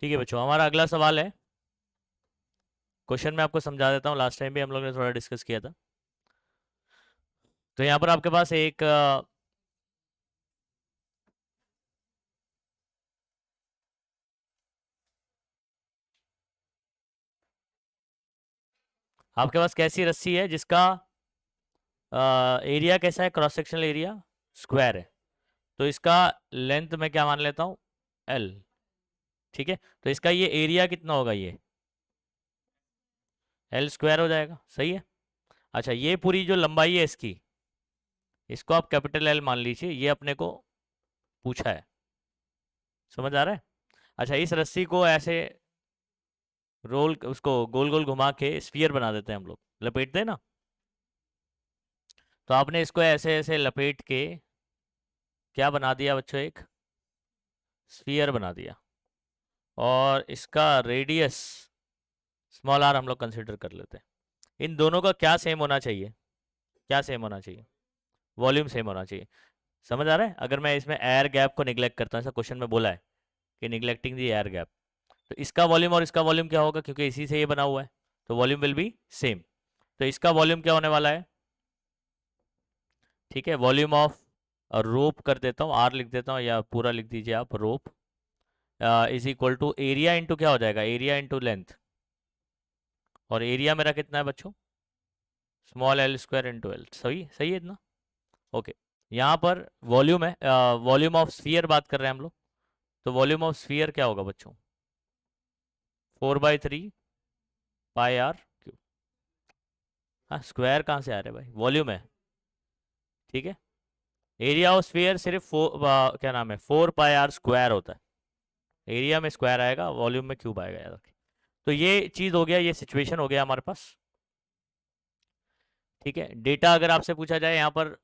ठीक है बच्चों, हमारा अगला सवाल है। क्वेश्चन मैं आपको समझा देता हूँ, लास्ट टाइम भी हम लोग ने थोड़ा डिस्कस किया था। तो यहाँ पर आपके पास एक आपके पास कैसी रस्सी है जिसका एरिया कैसा है, क्रॉस सेक्शनल एरिया स्क्वायर है। तो इसका लेंथ मैं क्या मान लेता हूँ, एल। ठीक है, तो इसका ये एरिया कितना होगा, ये एल स्क्वायर हो जाएगा। सही है। अच्छा, ये पूरी जो लंबाई है इसकी, इसको आप कैपिटल एल मान लीजिए, ये अपने को पूछा है। समझ आ रहा है। अच्छा, इस रस्सी को ऐसे रोल, उसको गोल गोल घुमा के स्फीयर बना देते हैं हम लोग, लपेटते हैं ना। तो आपने इसको ऐसे ऐसे लपेट के क्या बना दिया बच्चों, एक स्फीयर बना दिया। और इसका रेडियस स्मॉल आर हम लोग कंसिडर कर लेते हैं। इन दोनों का क्या सेम होना चाहिए, क्या सेम होना चाहिए, वॉल्यूम सेम होना चाहिए। समझ आ रहा है। अगर मैं इसमें एयर गैप को निगलेक्ट करता हूँ, ऐसा क्वेश्चन में बोला है कि निगलेक्टिंग दी एयर गैप, तो इसका वॉल्यूम और इसका वॉल्यूम क्या होगा, क्योंकि इसी से ये बना हुआ है, तो वॉल्यूम विल बी सेम। तो इसका वॉल्यूम क्या होने वाला है, ठीक है, वॉल्यूम ऑफ रोप कर देता हूँ, आर लिख देता हूँ, या पूरा लिख दीजिए आप, rope is equal to area into क्या हो जाएगा, एरिया इंटू लेंथ। और एरिया मेरा कितना है बच्चों, small L square into L. सही सही है इतना। ओके, यहाँ पर वॉल्यूम है, वॉल्यूम ऑफ स्फीयर बात कर रहे हैं हम लोग। तो वॉल्यूम ऑफ स्फीयर क्या होगा बच्चों, 4/3 पाई आर क्यूब। हाँ, स्क्वायर कहाँ से आ रहा है भाई, वॉल्यूम है। ठीक है, एरिया ऑफ स्फीयर सिर्फ क्या नाम है, 4 पाई आर स्क्वायर होता है। एरिया में स्क्वायर आएगा, वॉल्यूम में क्यूब आएगा, याद रखिए। तो ये चीज़ हो गया, ये सिचुएशन हो गया हमारे पास। ठीक है, डेटा अगर आपसे पूछा जाए यहाँ पर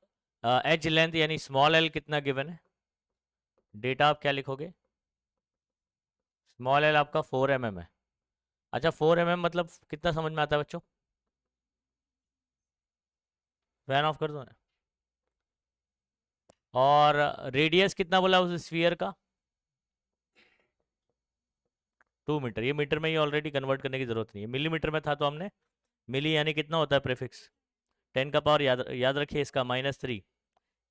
एज लेंथ यानी स्मॉल एल कितना गिवन है, डेटा आप क्या लिखोगे, स्मॉल एल आपका 4 mm है। अच्छा, 4 mm मतलब कितना समझ में आता है बच्चों, फैन ऑफ कर दो ना। और रेडियस कितना बोला उस स्फीयर का, 2 मीटर। ये मीटर में ही ऑलरेडी कन्वर्ट करने की जरूरत नहीं है, मिलीमीटर में था तो हमने मिली यानी कितना होता है प्रीफिक्स, 10 का पावर, याद याद रखिए इसका -3।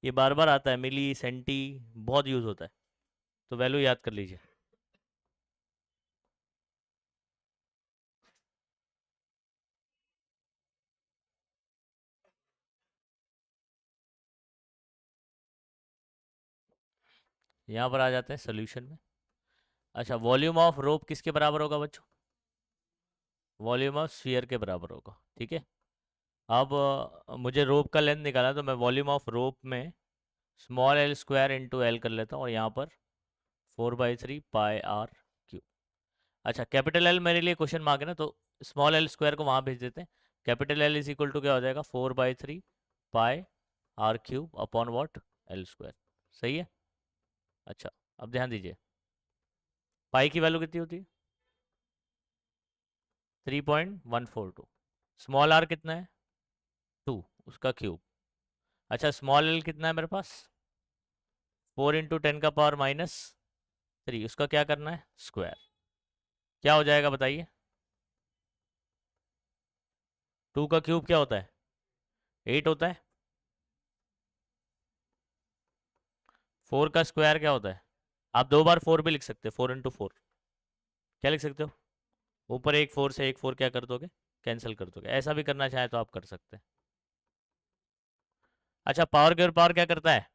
ये बार बार आता है, मिली सेंटी बहुत यूज होता है, तो वैल्यू याद कर लीजिए। यहाँ पर आ जाते हैं सोल्यूशन में। अच्छा, वॉल्यूम ऑफ रोप किसके बराबर होगा बच्चों, वॉल्यूम ऑफ स्फीयर के बराबर होगा। ठीक है, अब मुझे रोप का लेंथ निकालना है, तो मैं वॉल्यूम ऑफ रोप में small L square into L कर लेता हूँ, और यहाँ पर 4/3 पाई आर क्यूब। अच्छा, कैपिटल एल मेरे लिए क्वेश्चन मार्क है ना, तो स्मॉल एल स्क्वायर को वहाँ भेज देते हैं। Capital L is equal to क्या हो जाएगा, 4/3 pi r cube upon what, L square. सही है। अच्छा, अब ध्यान दीजिए, पाई की वैल्यू कितनी होती है, 3.142। स्मॉल आर कितना है, 2, उसका क्यूब। अच्छा, स्मॉल एल कितना है मेरे पास, 4 × 10⁻³ उसका क्या करना है, स्क्वायर। क्या हो जाएगा बताइए, 2 का क्यूब क्या होता है, 8 होता है। 4 का स्क्वायर क्या होता है, आप 2 बार 4 भी लिख सकते हो, 4 × 4। क्या लिख सकते हो, ऊपर एक 4 से एक 4 क्या कर दोगे, कैंसिल कर दोगे। ऐसा भी करना चाहे तो आप कर सकते हैं। अच्छा, पावर के ऊपर पावर क्या करता है,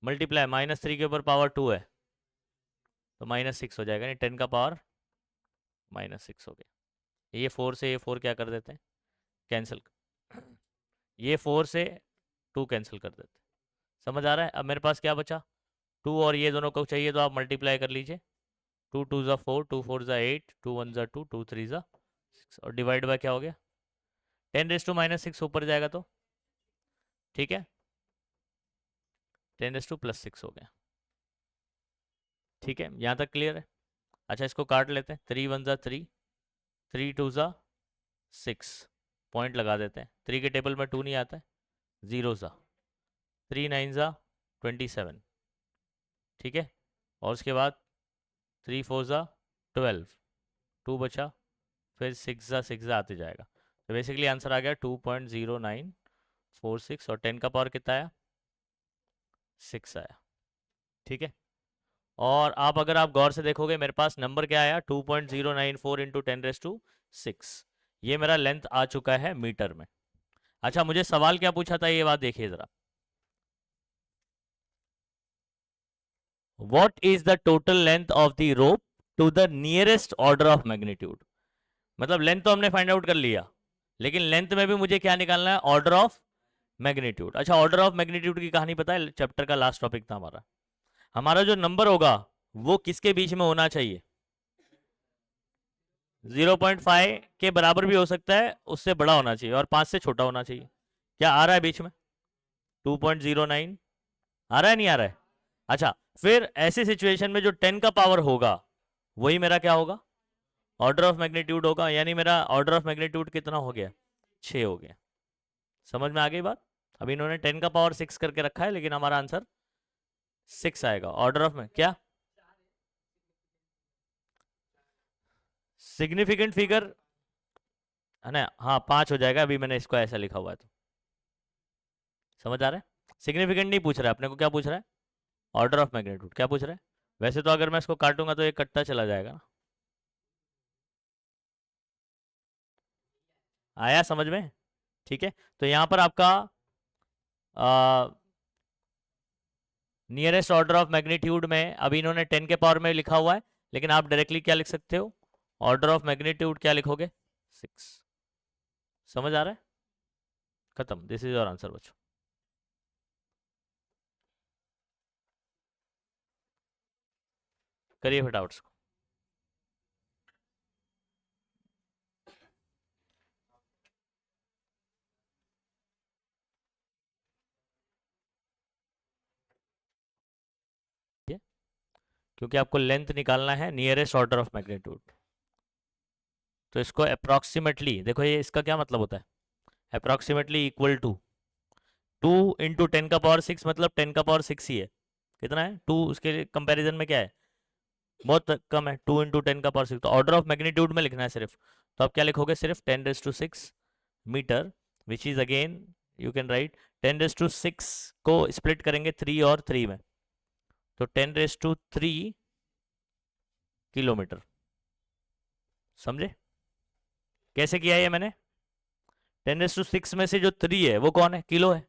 मल्टीप्लाई, -3 के ऊपर पावर 2 है, तो -6 हो जाएगा, नहीं 10 का पावर -6 हो गया। ये 4 से ये 4 क्या कर देते हैं, कैंसिल। ये 4 से 2 कैंसिल कर देते हैं। समझ आ रहा है। अब मेरे पास क्या बचा, 2, और ये दोनों को चाहिए तो आप मल्टीप्लाई कर लीजिए। 2 × 2 = 4, 2 × 4 = 8, 2 × 1 = 2, 2 × 3 = 6, और डिवाइड बाय क्या हो गया, 10⁻⁻6 ऊपर जाएगा तो, ठीक है, 10⁻+6 हो गया। ठीक है, यहाँ तक क्लियर है। अच्छा, इसको काट लेते हैं, 3 × 1 = 3, 3 × 2 = 6, पॉइंट लगा देते हैं। 3 के टेबल में 2 नहीं आता है, 0 सा, 3 × 9 = 27। ठीक है, और उसके बाद 3 × 4 = 12, 2 बचा, फिर 6 आते जाएगा। तो बेसिकली आंसर आ गया 2.0946 और 10 का पावर कितना आया, 6 आया। ठीक है, और आप अगर आप गौर से देखोगे मेरे पास नंबर क्या आया, 2.094 इंटू 10⁶। ये मेरा लेंथ आ चुका है मीटर में। अच्छा, मुझे सवाल क्या पूछा था ये बात देखिए जरा। What is the total length of the rope to the nearest order of magnitude? मतलब लेंथ तो हमने फाइंड आउट कर लिया, लेकिन लेंथ में भी मुझे क्या निकालना है, ऑर्डर ऑफ मैग्नीट्यूड। अच्छा, ऑर्डर ऑफ मैग्नीट्यूड की कहानी पता है, चैप्टर का लास्ट टॉपिक था हमारा। हमारा जो नंबर होगा वो किसके बीच में होना चाहिए, 0.5 के बराबर भी हो सकता है, उससे बड़ा होना चाहिए, और 5 से छोटा होना चाहिए। क्या आ रहा है बीच में, 2.09 आ रहा है, नहीं आ रहा है? अच्छा, फिर ऐसी सिचुएशन में जो 10 का पावर होगा वही मेरा क्या होगा, ऑर्डर ऑफ मैग्नीट्यूड होगा। यानी मेरा ऑर्डर ऑफ मैग्नीट्यूड कितना हो गया, 6 हो गया। समझ में आ गई बात? अभी इन्होंने 10 का पावर 6 करके रखा है, लेकिन हमारा आंसर 6 आएगा। ऑर्डर ऑफ में क्या सिग्निफिकेंट फिगर है ना, हाँ 5 हो जाएगा। अभी मैंने इसको ऐसा लिखा हुआ है, तो समझ आ रहा है? सिग्निफिकेंट नहीं पूछ रहा है अपने को, क्या पूछ रहा है, ऑर्डर ऑफ मैग्नीट्यूड। क्या पूछ रहा है? वैसे तो अगर मैं इसको काटूंगा तो ये कटता चला जाएगा ना। आया समझ में? ठीक है, तो यहां पर आपका नियरेस्ट ऑर्डर ऑफ मैग्नीट्यूड में अभी इन्होंने 10 के पावर में लिखा हुआ है, लेकिन आप डायरेक्टली क्या लिख सकते हो, ऑर्डर ऑफ मैग्नीट्यूड क्या लिखोगे, 6। समझ आ रहा है? खत्म, दिस इज योर आंसर बच्चों। करिए फटाफट इसको। क्योंकि आपको लेंथ निकालना है नियरेस्ट ऑर्डर ऑफ मैग्नीट्यूड, तो इसको अप्रॉक्सीमेटली देखो, ये इसका क्या मतलब होता है, अप्रॉक्सीमेटली इक्वल टू 2 × 10⁶, मतलब 10⁶ ही है। कितना है, 2, उसके कंपैरिजन में क्या है, बहुत कम है, 2 × 10⁶। तो ऑर्डर ऑफ मैग्नीट्यूड में लिखना है सिर्फ, तो आप क्या लिखोगे, सिर्फ 10⁶ मीटर, which is again you can write 10⁶ को स्प्लिट करेंगे 3 और 3 में, तो 10⁻³ किलोमीटर। समझे कैसे किया है ये मैंने? 10⁶ में से जो 3 है वो कौन है, किलो है।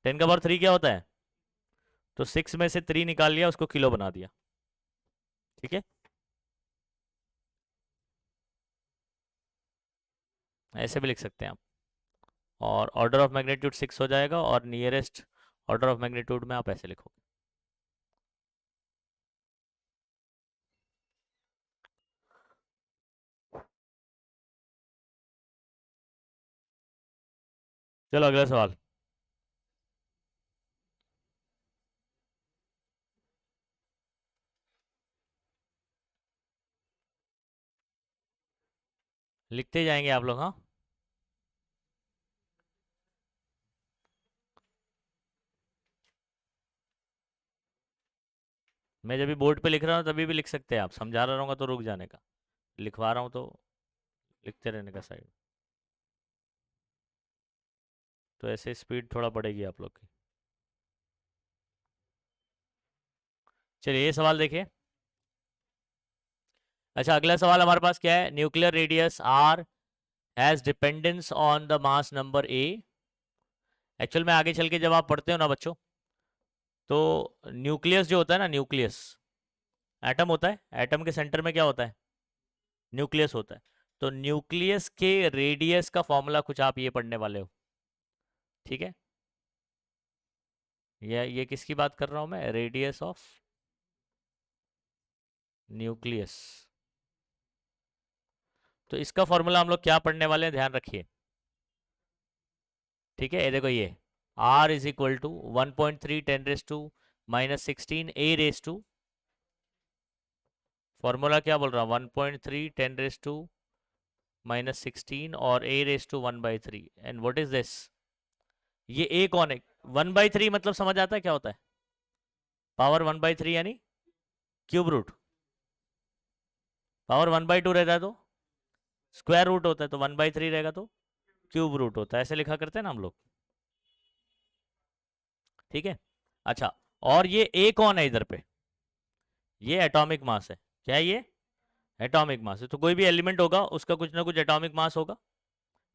10⁻³ क्या होता है, तो 6 में से 3 निकाल लिया, उसको किलो बना दिया। ठीक है, ऐसे भी लिख सकते हैं आप, और ऑर्डर ऑफ मैग्नीट्यूड 6 हो जाएगा, और नियरेस्ट ऑर्डर ऑफ मैग्नीट्यूड में आप ऐसे लिखोगे। चलो अगला सवाल। लिखते जाएंगे आप लोग, हाँ। मैं जब भी बोर्ड पे लिख रहा हूँ तभी भी लिख सकते हैं आप, समझा रहा रहूँगा तो रुक जाने का, लिखवा रहा हूँ तो लिखते रहने का साइड, तो ऐसे स्पीड थोड़ा बढ़ेगी आप लोग की। चलिए ये सवाल देखिए। अच्छा, अगला सवाल हमारे पास क्या है, nuclear radius R has dependence on the mass number A. Actual में आगे चल के जब आप पढ़ते हो ना बच्चों, तो न्यूक्लियस जो होता है ना, न्यूक्लियस एटम होता है, एटम के सेंटर में क्या होता है, न्यूक्लियस होता है। तो न्यूक्लियस के रेडियस का फॉर्मूला कुछ आप ये पढ़ने वाले हो। ठीक है, ये किसकी बात कर रहा हूं मैं, रेडियस ऑफ न्यूक्लियस। तो इसका फॉर्मूला हम लोग क्या पढ़ने वाले हैं, ध्यान रखिए। ठीक है, ये देखो, ये R is equal to 1.3 10⁻⁻16 A⁻², formula क्या बोल रहा हूँ, 1.3 10⁻⁻16 और A⁻1/3, and what is this, ये A कौन है, 1/3 मतलब समझ आता है क्या होता है, पावर 1/3 यानी क्यूब रूट। पावर 1/2 रहता है तो स्क्वायर रूट होता है, तो 1/3 रहेगा तो क्यूब रूट होता है, ऐसे लिखा करते हैं ना हम लोग। ठीक है। अच्छा, और ये ए कौन है इधर पे? ये एटॉमिक मास है। क्या है ये? एटॉमिक मास है। तो कोई भी एलिमेंट होगा उसका कुछ ना कुछ एटॉमिक मास होगा।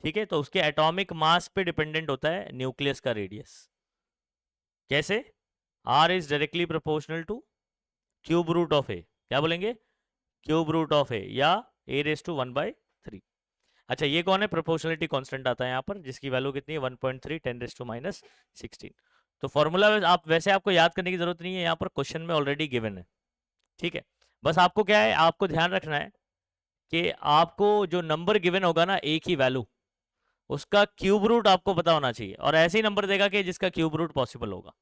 ठीक है, तो उसके एटॉमिक मास पे डिपेंडेंट होता है न्यूक्लियस का रेडियस। कैसे? R is directly proportional to cube root of A. क्या बोलेंगे? क्यूब रूट ऑफ ए, या a⁻1/3। अच्छा, ये कौन है? प्रोपोर्शनलिटी कांस्टेंट आता है यहाँ पर, जिसकी वैल्यू कितनी है? 1.3 10⁻⁻16। तो फॉर्मूला आप वैसे आपको याद करने की जरूरत नहीं है, यहाँ पर क्वेश्चन में ऑलरेडी गिवन है। ठीक है, बस आपको क्या है, आपको ध्यान रखना है कि आपको जो नंबर गिवन होगा ना, एक ही वैल्यू, उसका क्यूब रूट आपको पता होना चाहिए, और ऐसे ही नंबर देगा कि जिसका क्यूब रूट पॉसिबल होगा।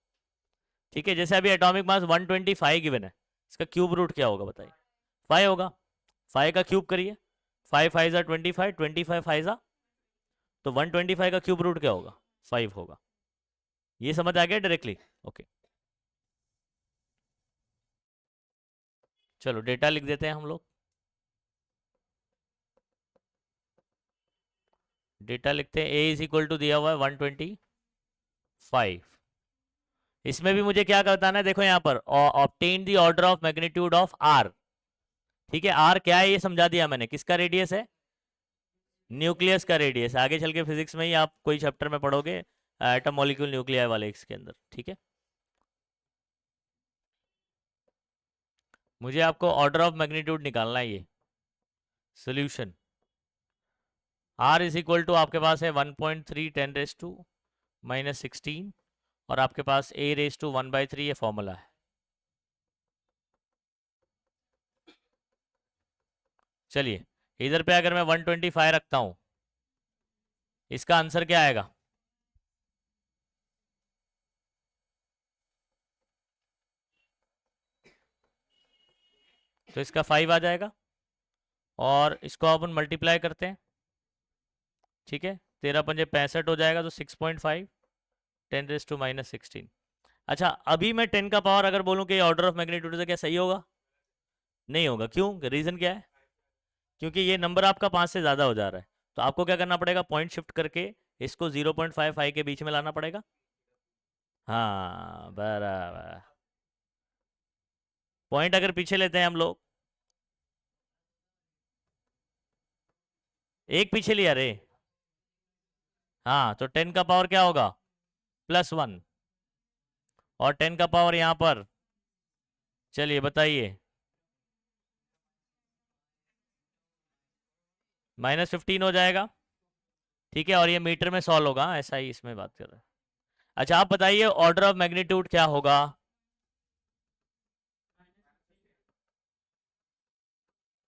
ठीक है, जैसे अभी एटॉमिक मास 125 गिवन है, इसका क्यूब रूट क्या होगा बताइए? 5 होगा। 5 का क्यूब करिए, 5 5 ज़ा 25, 25 5 ज़ा, तो 125 का क्यूब रूट क्या होगा? 5 होगा। ये समझ आ गया डायरेक्टली? ओके, चलो डेटा लिख देते हैं हम लोग। डेटा लिखते हैं, ए इज इक्वल टू दिया हुआ है 125। इसमें भी मुझे क्या बताना है? देखो यहाँ पर obtain the order of magnitude of R. ठीक है, आर क्या है ये समझा दिया मैंने। किसका रेडियस है? न्यूक्लियस का रेडियस। आगे चल के फिजिक्स में ही आप कोई चैप्टर में पढ़ोगे एटम मॉलिक्यूल न्यूक्लियाई वाले इसके अंदर। ठीक है, मुझे आपको ऑर्डर ऑफ मैग्नीट्यूड निकालना है। ये solution R is equal to आपके पास है 1.3 10⁻⁻16, और आपके पास a⁻1/3 ये फॉर्मूला है। चलिए, इधर पे अगर मैं 125 रखता हूं, इसका आंसर क्या आएगा? तो इसका 5 आ जाएगा, और इसको अपन मल्टीप्लाई करते हैं। ठीक है, 13×5 = 65 हो जाएगा, तो 6.5 10⁻⁻16। अच्छा, अभी मैं 10 का पावर अगर बोलूं कि ऑर्डर ऑफ मैग्नीट्यूड से, क्या सही होगा? नहीं होगा। क्यों? रीजन क्या है? क्योंकि ये नंबर आपका 5 से ज्यादा हो जा रहा है, तो आपको क्या करना पड़ेगा? पॉइंट शिफ्ट करके इसको 0.55 के बीच में लाना पड़ेगा। हाँ, बराबर। पॉइंट अगर पीछे लेते हैं हम लोग, एक पीछे लिया रे। हाँ, तो 10 का पावर क्या होगा? +1, और 10 का पावर यहां पर, चलिए बताइए, -15 हो जाएगा। ठीक है, और ये मीटर में सॉल्व होगा, ऐसा ही इसमें बात कर रहे हैं। अच्छा, आप बताइए ऑर्डर ऑफ मैग्नीट्यूड क्या होगा?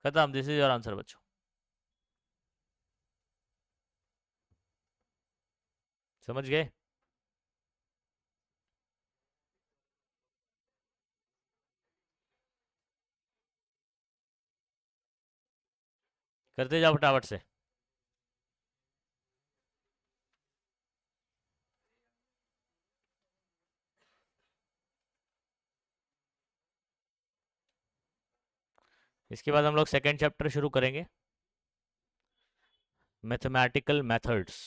खत्म। दिस इज योर आंसर बच्चों। समझ गए? करते जाओ फटाफट से। इसके बाद हम लोग सेकेंड चैप्टर शुरू करेंगे, मैथमेटिकल मेथड्स।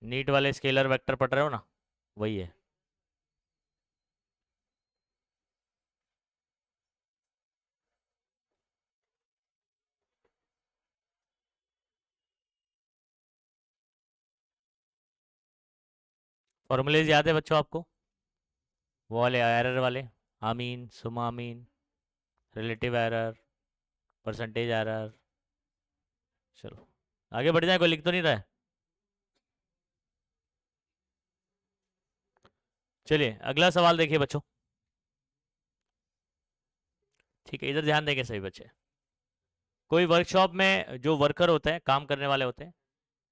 नीट वाले स्केलर वेक्टर पढ़ रहे हो ना, वही है। फॉर्मूलेज याद है बच्चों आपको? वो वाले एरर वाले, आमीन, सुमामीन, रिलेटिव एरर, परसेंटेज एरर। चलो आगे बढ़ जाए, कोई लिख तो नहीं रहा है? चलिए अगला सवाल देखिए बच्चों। ठीक है, इधर ध्यान देंगे सभी बच्चे। कोई वर्कशॉप में जो वर्कर होते हैं, काम करने वाले होते हैं,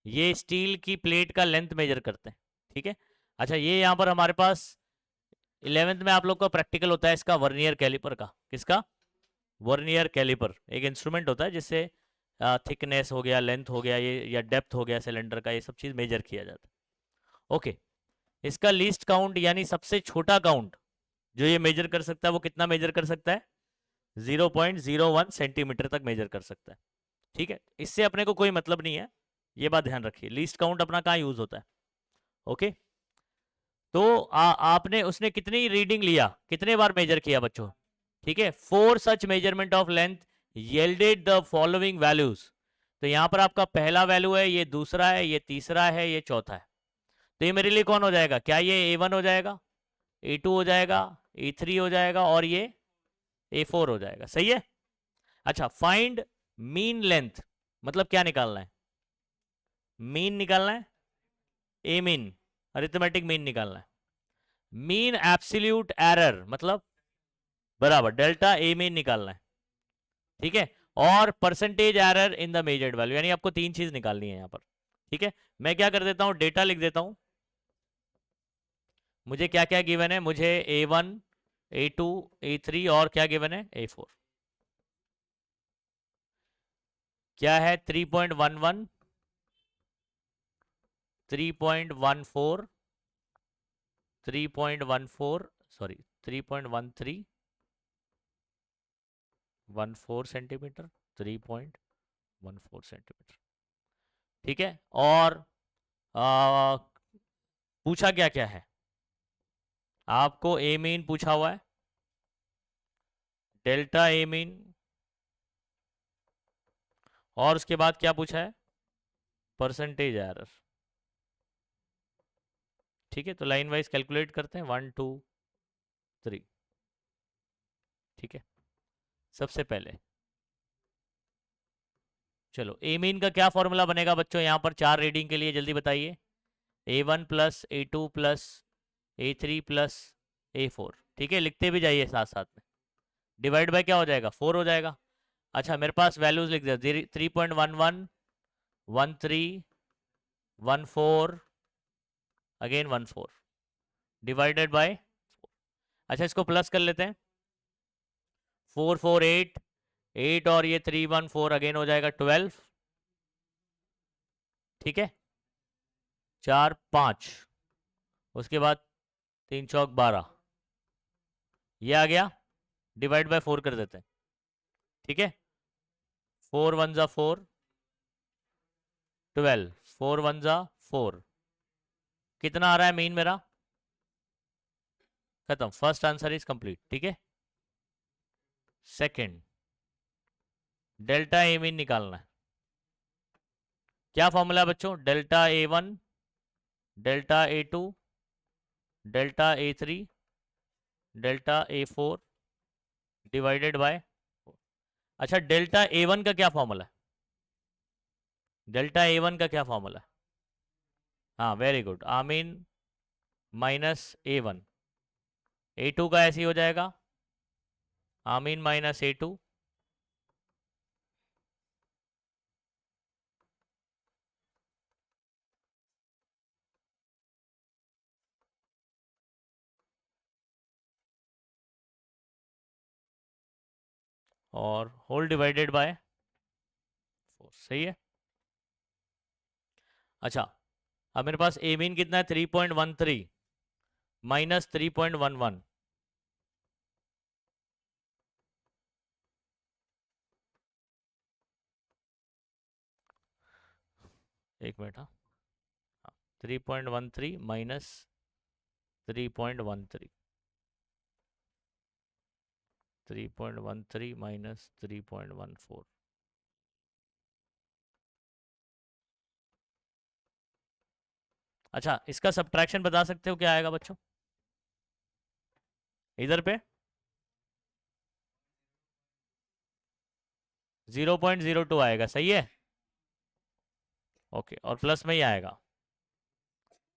ये स्टील की प्लेट का लेंथ मेजर करते हैं। ठीक है। अच्छा, ये यहाँ पर हमारे पास 11th में आप लोग का प्रैक्टिकल होता है इसका, वर्नियर कैलिपर का। किसका? वर्नियर कैलिपर एक इंस्ट्रूमेंट होता है जिससे थिकनेस हो गया, लेंथ हो गया, ये या डेप्थ हो गया सिलेंडर का, ये सब चीज़ मेजर किया जाता है। ओके, इसका लीस्ट काउंट यानी सबसे छोटा काउंट जो ये मेजर कर सकता है वो कितना मेजर कर सकता है? 0.01 सेंटीमीटर तक मेजर कर सकता है। ठीक है, इससे अपने को कोई मतलब नहीं है, ये बात ध्यान रखिए। लीस्ट काउंट अपना कहाँ यूज होता है? ओके, तो आपने उसने कितनी रीडिंग लिया, कितने बार मेजर किया बच्चों? ठीक है, 4 such measurement of length yielded the following values. तो यहां पर आपका पहला वैल्यू है, ये दूसरा है, ये तीसरा है, ये चौथा है। तो ये मेरे लिए कौन हो जाएगा? क्या ये A1 हो जाएगा, A2 हो जाएगा, A3 हो जाएगा और ये A4 हो जाएगा। सही है। अच्छा, फाइंड मीन लेंथ, मतलब क्या निकालना है? मीन निकालना है, ए मीन, अरिथमेटिक मीन निकालना है। मीन एब्सोल्यूट एरर मतलब बराबर डेल्टा ए मीन निकालना है। ठीक है, और percentage error in the measured value, यानी आपको 3 चीज निकालनी है यहां पर। ठीक है, मैं क्या कर देता हूं, डेटा लिख देता हूं। मुझे क्या क्या गिवन है? मुझे A1, A2, A3 और क्या गिवन है? A4। क्या है? 3.11, 3.14, 3.14, सॉरी 3.13, 14 सेंटीमीटर, 3.14 सेंटीमीटर। ठीक है, और आ, पूछा क्या क्या है आपको? ए मीन पूछा हुआ है, डेल्टा ए मीन, और उसके बाद क्या पूछा है? Percentage error. ठीक है, तो लाइन वाइज कैलकुलेट करते हैं, 1 2 3। ठीक है, सबसे पहले चलो ए मीन का क्या फॉर्मूला बनेगा बच्चों यहां पर 4 रीडिंग के लिए? जल्दी बताइए। A1 plus A2 plus A3 plus A4। ठीक है, लिखते भी जाइए साथ साथ में। डिवाइड बाय क्या हो जाएगा? 4 हो जाएगा। अच्छा, मेरे पास वैल्यूज लिख दिया, 3.11, 13, 14, अगेन 14, डिवाइडेड बाय। अच्छा, इसको प्लस कर लेते हैं, 4 4 8, 8 और ये 3 1 4, अगेन हो जाएगा 12। ठीक है, 4 5, उसके बाद 3 चौक 12, ये आ गया। डिवाइड बाय 4 कर देते हैं। ठीक है, 4 1 जा 4, 12, 4 1 जा 4, कितना आ रहा है मीन मेरा? खत्म, फर्स्ट आंसर इज कंप्लीट। ठीक है, सेकंड, डेल्टा ए मीन निकालना है। क्या फॉर्मूला है बच्चों? Delta A1, delta A2, delta A3, delta A4 divided by. अच्छा, डेल्टा A1 का क्या फॉर्मूला है? डेल्टा A1 का क्या फॉर्मूला है? हाँ, वेरी गुड, आमीन माइनस A1। A2 का ऐसे ही हो जाएगा, आमीन माइनस A2। और होल डिवाइडेड बाय 4। सही है। अच्छा, अब मेरे पास ए मीन कितना है? 3.13 माइनस 3.11, एक मिनट। हाँ, 3.13 माइनस 3.13, 3.13 माइनस 3.14। अच्छा, इसका सब्ट्रैक्शन बता सकते हो क्या आएगा बच्चों? इधर पे 0.02 आएगा। सही है, ओके, और प्लस में ही आएगा।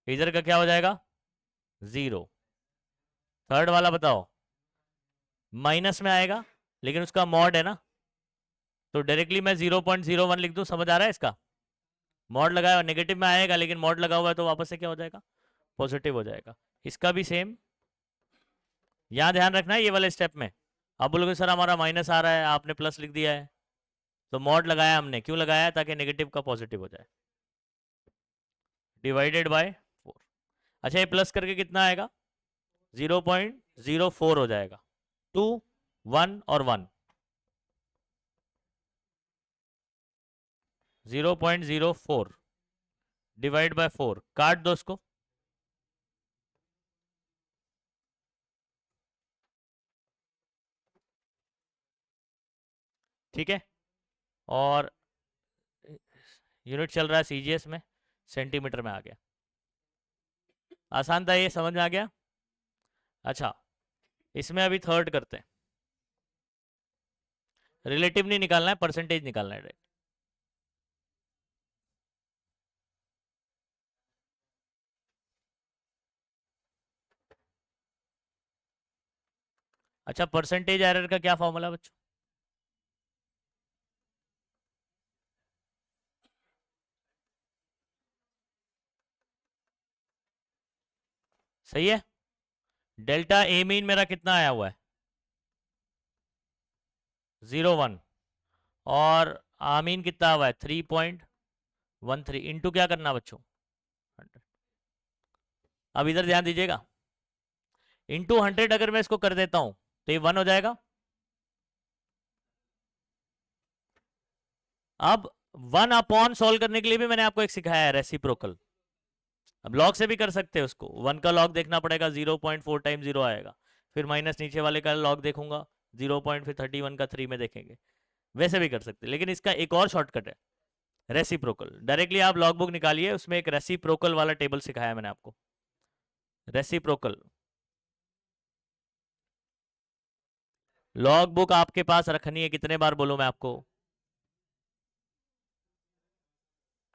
इधर का क्या हो जाएगा? 0। थर्ड वाला बताओ, माइनस में आएगा, लेकिन उसका मॉड है ना, तो डायरेक्टली मैं 0.01 लिख दूं। समझ आ रहा है इसका? मॉड लगाया नेगेटिव में आएगा, लेकिन मॉड लगा हुआ है तो वापस से क्या हो जाएगा? पॉजिटिव हो जाएगा। इसका भी सेम, यहाँ ध्यान रखना है ये वाले स्टेप में। आप बोलोगे सर हमारा माइनस आ रहा है, आपने प्लस लिख दिया है। तो मॉड लगाया हमने, क्यों लगाया? ताकि नेगेटिव का पॉजिटिव हो जाए। Divided by 4। अच्छा, ये प्लस करके कितना आएगा? 0.04 हो जाएगा। 2, 1 और 1, 0.04 डिवाइड बाय 4, काट दो उसको। ठीक है, और यूनिट चल रहा है सीजीएस में, सेंटीमीटर में आ गया। आसान था ये, समझ में आ गया। अच्छा, इसमें अभी थर्ड करते हैं। रिलेटिव नहीं निकालना है, परसेंटेज निकालना है डायरेक्ट। अच्छा, परसेंटेज एरर का क्या फॉर्मूला बच्चों? सही है। डेल्टा ए मीन मेरा कितना आया हुआ है? 0.1, और आमीन कितना हुआ है? 3.13। इंटू क्या करना बच्चों? 100। अब इधर ध्यान दीजिएगा, इंटू 100 अगर मैं इसको कर देता हूं तो ये 1 हो जाएगा। अब 1 अपॉन सॉल्व करने के लिए भी मैंने आपको एक सिखाया है, रेसिप्रोकल। अब लॉग से भी कर सकते हैं उसको। 1 का लॉग देखना पड़ेगा, 0.4 टाइम 0 आएगा, फिर माइनस नीचे वाले का लॉग देखूंगा 0.31 का 3 में देखेंगे। वैसे भी कर सकते हैं, लेकिन इसका एक और शॉर्टकट है, रेसिप्रोकल। डायरेक्टली आप लॉग बुक निकालिए, उसमें एक रेसिप्रोकल वाला टेबल सिखाया मैंने आपको। रेसिप्रोकल लॉग बुक आपके पास रखनी है, कितने बार बोलूं मैं आपको?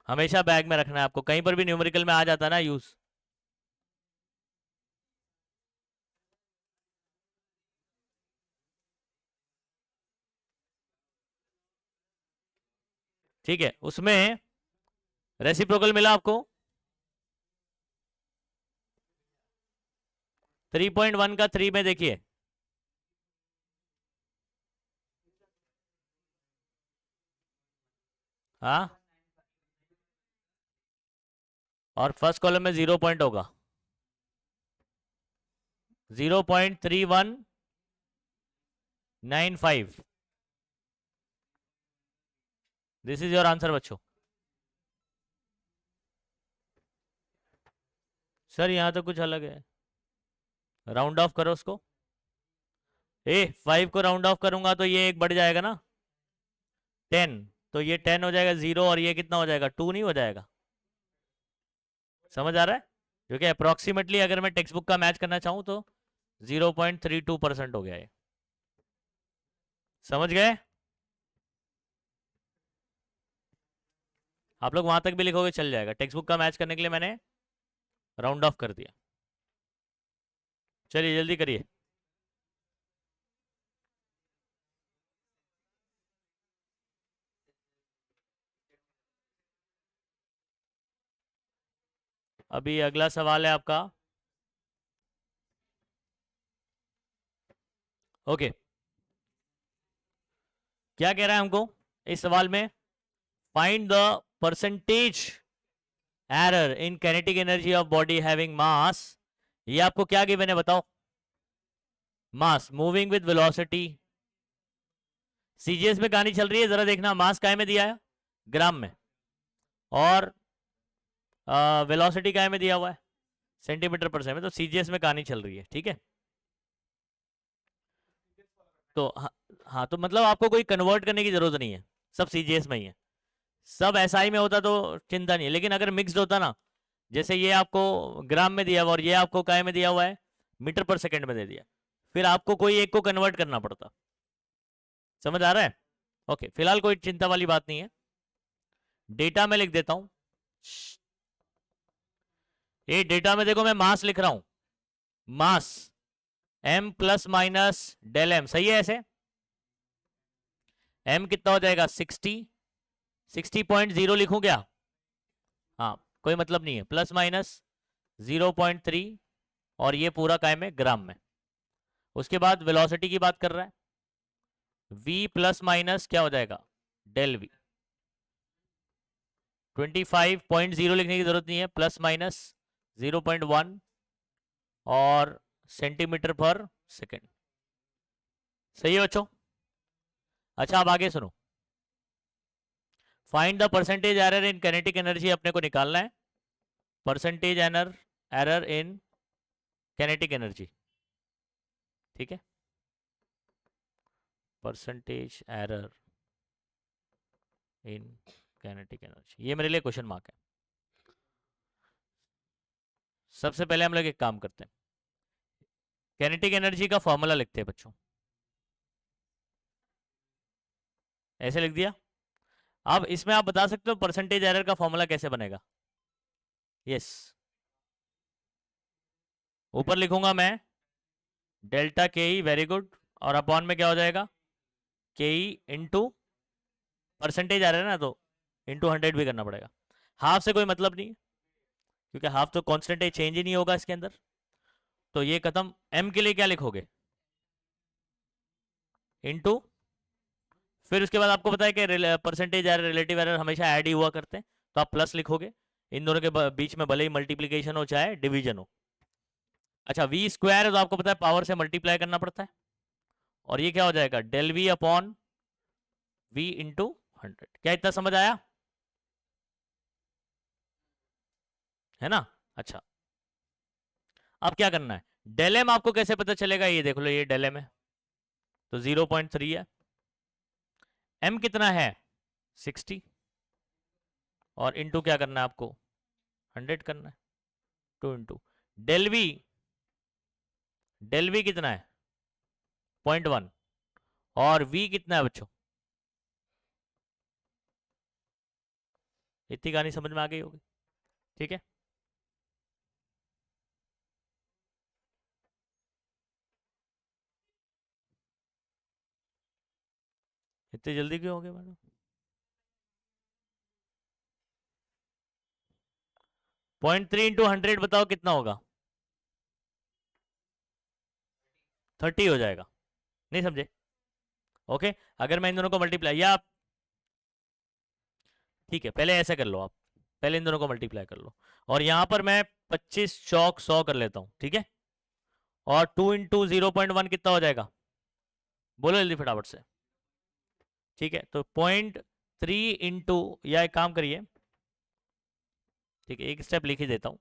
हमेशा बैग में रखना है आपको, कहीं पर भी न्यूमेरिकल में आ जाता है ना यूज। ठीक है, उसमें रेसिप्रोकल मिला आपको 3.1 का 3 में देखिए, हाँ, और फर्स्ट कॉलम में 0 पॉइंट होगा 0.3195। दिस इज योर आंसर बच्चों। सर यहां तो कुछ अलग है, राउंड ऑफ करो उसको। 5 को राउंड ऑफ करूंगा तो ये एक बढ़ जाएगा ना, 10, तो ये 10 हो जाएगा 0, और ये कितना हो जाएगा? 2 नहीं हो जाएगा? समझ आ रहा है? क्योंकि अप्रोक्सीमेटली अगर मैं टेक्स्ट बुक का मैच करना चाहूं तो 0.32% हो गया ये। समझ गए? आप लोग वहां तक भी लिखोगे चल जाएगा, टेक्स्ट बुक का मैच करने के लिए मैंने राउंड ऑफ कर दिया। चलिए जल्दी करिए। अभी अगला सवाल है आपका, ओके। क्या कह रहा है हमको इस सवाल में? Find the percentage error in kinetic energy of body having mass. ये आपको क्या गिवन है बताओ? मास मूविंग विद वेलोसिटी। सीजीएस में कहानी चल रही है, जरा देखना, मास काय में दिया है? ग्राम में। और वेलोसिटी काय में दिया हुआ है? सेंटीमीटर पर सेकंड में। तो सीजीएस में कहानी चल रही है, ठीक है। तो हाँ, तो मतलब आपको कोई कन्वर्ट करने की जरूरत नहीं है, सब सीजीएस में ही है। सब एसआई में होता तो चिंता नहीं है, लेकिन अगर मिक्स्ड होता ना, जैसे ये आपको ग्राम में दिया हुआ और ये आपको काय में दिया हुआ है, मीटर पर सेकंड में दे दिया, फिर आपको कोई एक को कन्वर्ट करना पड़ता। समझ आ रहा है? ओके, फिलहाल कोई चिंता वाली बात नहीं है। डेटा में लिख देता हूं। ये डेटा में देखो, मैं मास लिख रहा हूं, mass m plus minus del M, सही है ऐसे? m कितना हो जाएगा? 60.0 लिखूं क्या? हाँ, कोई मतलब नहीं है, प्लस माइनस 0.3, और ये पूरा काय में? ग्राम में। उसके बाद वेलोसिटी की बात कर रहा है, v प्लस माइनस क्या हो जाएगा? Del v। 25.0 लिखने की जरूरत नहीं है, प्लस माइनस 0.1, और सेंटीमीटर पर सेकेंड। सही है बच्चों? अच्छा अब आगे सुनो, find the percentage error in kinetic energy अपने को निकालना है। Percentage error in kinetic energy, ठीक है, percentage error in kinetic energy, ये मेरे लिए क्वेश्चन मार्क है। सबसे पहले हम लोग एक काम करते हैं, काइनेटिक एनर्जी का फॉर्मूला लिखते हैं बच्चों, ऐसे लिख दिया। अब इसमें आप बता सकते हो परसेंटेज एरर का फॉर्मूला कैसे बनेगा? यस, ऊपर लिखूंगा मैं डेल्टा के ई, वेरी गुड, और अपॉन में क्या हो जाएगा, के ई इंटू परसेंटेज एरर है ना, तो इंटू 100 भी करना पड़ेगा। हाफ से कोई मतलब नहीं है, क्योंकि हाफ तो कांस्टेंट है, चेंज ही नहीं होगा इसके अंदर। तो ये खत्म। एम के लिए क्या लिखोगे, इंटू, फिर उसके बाद आपको पता है कि परसेंटेज एरर रिलेटिव एरर हमेशा ऐड ही हुआ करते हैं, तो आप प्लस लिखोगे। इन दोनों के बीच में भले ही मल्टीप्लीकेशन हो चाहे डिवीजन हो। अच्छा, वी स्क्वायर है तो आपको पता है पावर से मल्टीप्लाई करना पड़ता है, और ये क्या हो जाएगा, del V upon V into 100। क्या इतना समझ आया है ना? अच्छा, अब क्या करना है, डेल एम आपको कैसे पता चलेगा, ये देख लो, ये डेल एम है तो 0.3 है। एम कितना है, 60, और इंटू क्या करना है आपको, 100 करना है, 2 into del V, del V कितना है 0.1, और वी कितना है बच्चों, इतनी कहानी समझ में आ गई होगी, ठीक है। इतनी जल्दी क्यों हो गया मैडम? 0.3 इंटू 100 बताओ कितना होगा, 30 हो जाएगा, नहीं समझे? ओके, अगर मैं इन दोनों को मल्टीप्लाई, या ठीक है पहले ऐसे कर लो आप, पहले इन दोनों को मल्टीप्लाई कर लो, और यहां पर मैं 25 चौक 100 कर लेता हूं, ठीक है। और 2 इंटू 0.1 कितना हो जाएगा, बोलो जल्दी फटाफट से। ठीक है, तो 0.3 इंटू, या एक काम करिए, ठीक है एक स्टेप लिख ही देता हूँ,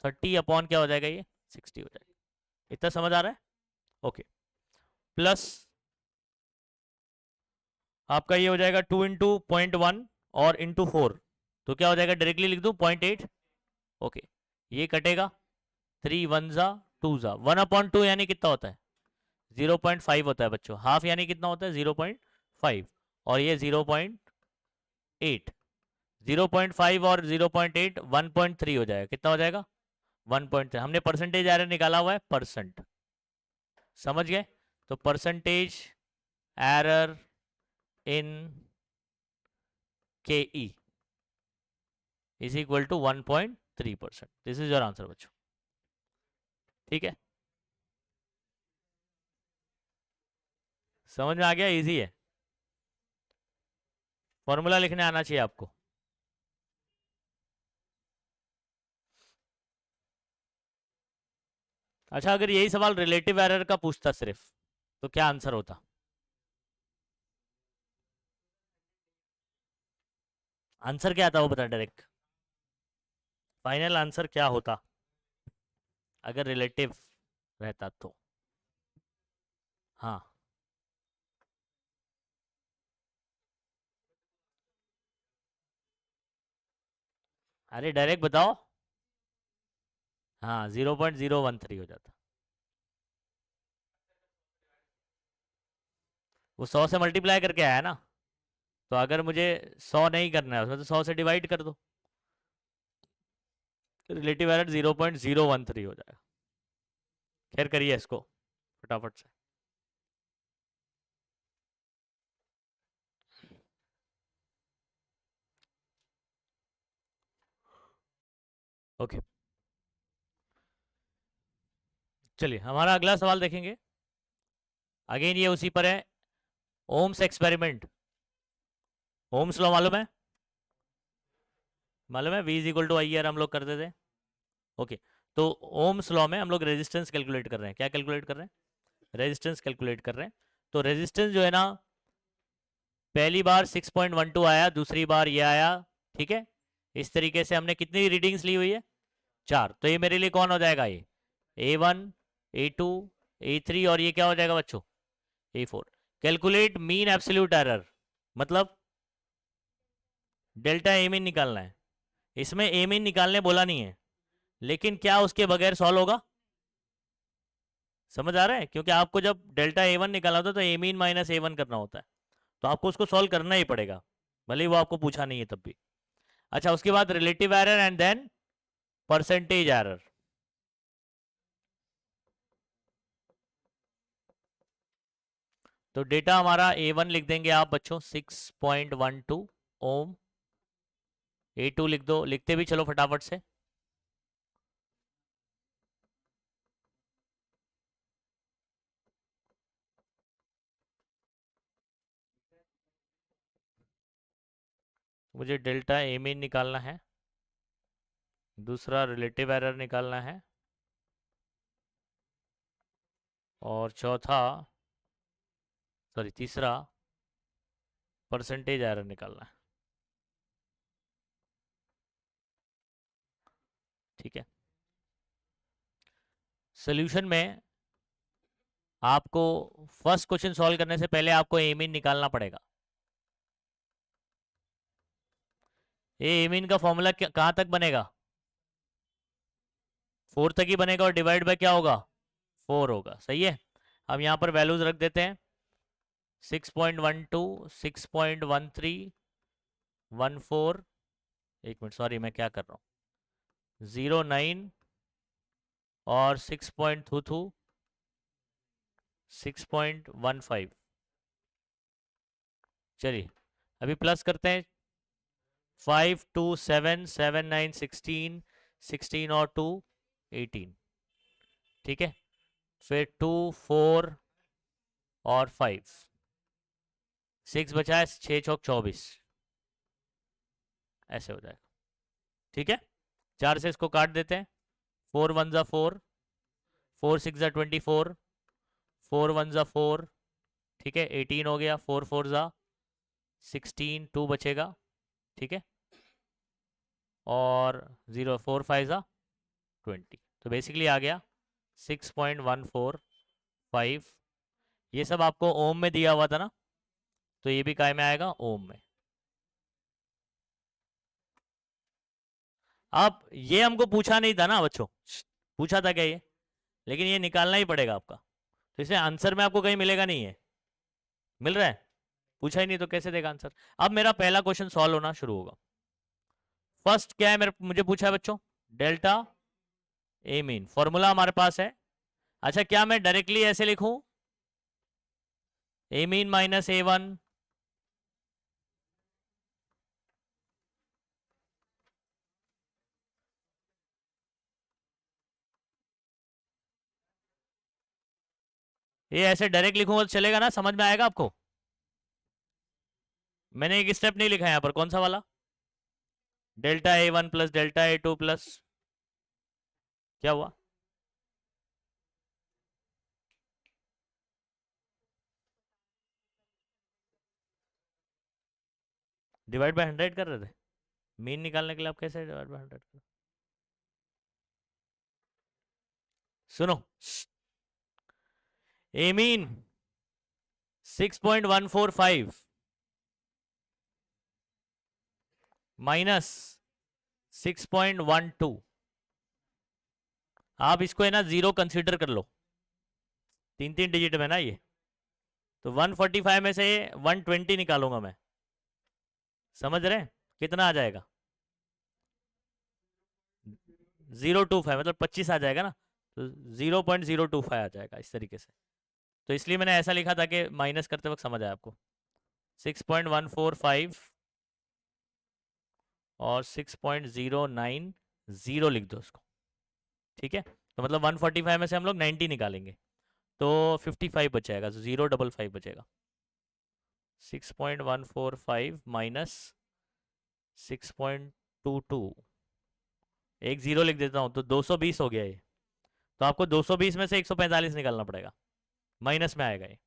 30 अपॉन क्या हो जाएगा, ये 60 हो जाएगा। इतना समझ आ रहा है? ओके, प्लस आपका ये हो जाएगा 2 इंटू 0.1 और इंटू 4, तो क्या हो जाएगा, डायरेक्टली लिख दूं 0.8। ओके, ये कटेगा, 3 1 जा 2 जा, 1/2 यानी कितना होता है, 0.5 होता है बच्चों। हाफ यानी कितना होता है, 0.5, और ये 0.8, 0.5 और 0.8 1.3 हो जाएगा, कितना हो जाएगा 1.3। हमने परसेंटेज एरर निकाला हुआ है, परसेंट, समझ गए? तो percentage error in K E is equal to 1.3%। This is your answer बच्चों, ठीक है, समझ में आ गया, इजी है, फॉर्मूला लिखने आना चाहिए आपको। अच्छा, अगर यही सवाल रिलेटिव एरर का पूछता सिर्फ, तो क्या आंसर होता? आंसर क्या आता वो बता डायरेक्ट, फाइनल आंसर क्या होता अगर रिलेटिव रहता तो? हाँ, अरे डायरेक्ट बताओ। हाँ, 0.013 हो जाता। वो 100 से मल्टीप्लाई करके आया ना, तो अगर मुझे 100 नहीं करना है उसमें, तो 100 से डिवाइड कर दो, रिलेटिव एरर 0.013 हो जाएगा। खैर करिए इसको फटाफट से। ओके, चलिए हमारा अगला सवाल देखेंगे। अगेन ये उसी पर है, ओम्स एक्सपेरिमेंट। ओम्स लॉ मालूम है? मालूम है, V is equal to I R हम लोग करते थे। ओके, तो ओम्स लॉ में हम लोग रेजिस्टेंस कैलकुलेट कर रहे हैं। क्या कैलकुलेट कर रहे हैं? रेजिस्टेंस कैलकुलेट कर रहे हैं। तो रेजिस्टेंस जो है ना, पहली बार 6.12 आया, दूसरी बार ये आया, ठीक है। इस तरीके से हमने कितनी रीडिंग्स ली हुई है? 4। तो ये मेरे लिए कौन हो जाएगा? ये A1, A2, A3 और ये क्या हो जाएगा बच्चों? A4। Calculate mean absolute error, मतलब डेल्टा ए मीन निकालना है। इसमें ए मीन निकालने बोला नहीं है, लेकिन क्या उसके बगैर सॉल्व होगा? समझ आ रहा है? क्योंकि आपको जब डेल्टा A1 निकालना होता है तो ए मीन माइनस A1 करना होता है, तो आपको उसको सॉल्व करना ही पड़ेगा, भले ही वो आपको पूछा नहीं है तब भी। अच्छा, उसके बाद relative error and then percentage error. तो डेटा हमारा A1 लिख देंगे आप बच्चों 6.12 ओम। A2 लिख दो, लिखते भी चलो फटाफट से। मुझे डेल्टा ए मीन निकालना है, दूसरा रिलेटिव एरर निकालना है, और चौथा, सॉरी तीसरा परसेंटेज एरर निकालना है। ठीक है। सोल्यूशन में आपको फर्स्ट क्वेश्चन सॉल्व करने से पहले आपको ए मीन निकालना पड़ेगा। ये ए मीन का फॉर्मूला कहाँ तक बनेगा? 4 तक ही बनेगा, और डिवाइड बाय क्या होगा? 4 होगा। सही है। हम यहाँ पर वैल्यूज रख देते हैं 6.12, 6.13, 14, एक मिनट सॉरी मैं क्या कर रहा हूँ, 09 और 6.22, 6.15। चलिए अभी प्लस करते हैं। 5, 2, 7, 7, 9, 16, 16 और 2, 18। ठीक है। फिर 2, 4 और 5, 6 बचा है, 6 चौक 24, ऐसे हो जाएगा। ठीक है। 4 से इसको काट देते हैं। 4 1 जा 4, 4 6 जा 24, 4 1 जा 4, ठीक है 18 हो गया, 4 4 जा 16, 2 बचेगा, ठीक है, और 0 4 5 जा 20। तो बेसिकली आ गया 6.145। ये सब आपको ओम में दिया हुआ था ना, तो ये भी काय में आएगा? ओम में। अब ये हमको पूछा नहीं था ना बच्चों, पूछा था क्या ये? लेकिन ये निकालना ही पड़ेगा आपका, तो इसे आंसर में आपको कहीं मिलेगा नहीं है। मिल रहा है? पूछा ही नहीं तो कैसे देगा आंसर? अब मेरा पहला क्वेश्चन सॉल्व होना शुरू होगा। फर्स्ट क्या है, मेरे मुझे पूछा है बच्चों, डेल्टा ए मीन, फॉर्मूला हमारे पास है। अच्छा, क्या मैं डायरेक्टली ऐसे लिखूं, ए मीन माइनस A1, ये ऐसे डायरेक्ट लिखूंगा तो चलेगा ना? समझ में आएगा आपको? मैंने एक स्टेप नहीं लिखा यहां पर, कौन सा वाला? Delta A1 plus delta A2 plus, क्या हुआ? डिवाइड बाय 100 कर रहे थे मीन निकालने के लिए, आप कैसे डिवाइड बाय 100 कर? सुनो, ए मीन 6.145 माइनस 6.12, आप इसको है ना जीरो कंसीडर कर लो, 3 3 डिजिट में ना ये, तो 145 में से 120 निकालूंगा मैं। समझ रहे हैं? कितना आ जाएगा? 025, मतलब 25 आ जाएगा ना, तो 0.025 आ जाएगा इस तरीके से। तो इसलिए मैंने ऐसा लिखा था कि माइनस करते वक्त समझ आया आपको। 6.145 और 6.090 लिख दो उसको, ठीक है। तो मतलब 145 में से हम लोग 90 निकालेंगे, तो 55 बच जाएगा, तो 055 बचेगा। 6.145 माइनस 6.22, एक जीरो लिख देता हूँ तो 220 हो गया ये। तो आपको 220 में से 145 निकालना पड़ेगा, माइनस में आएगा ये।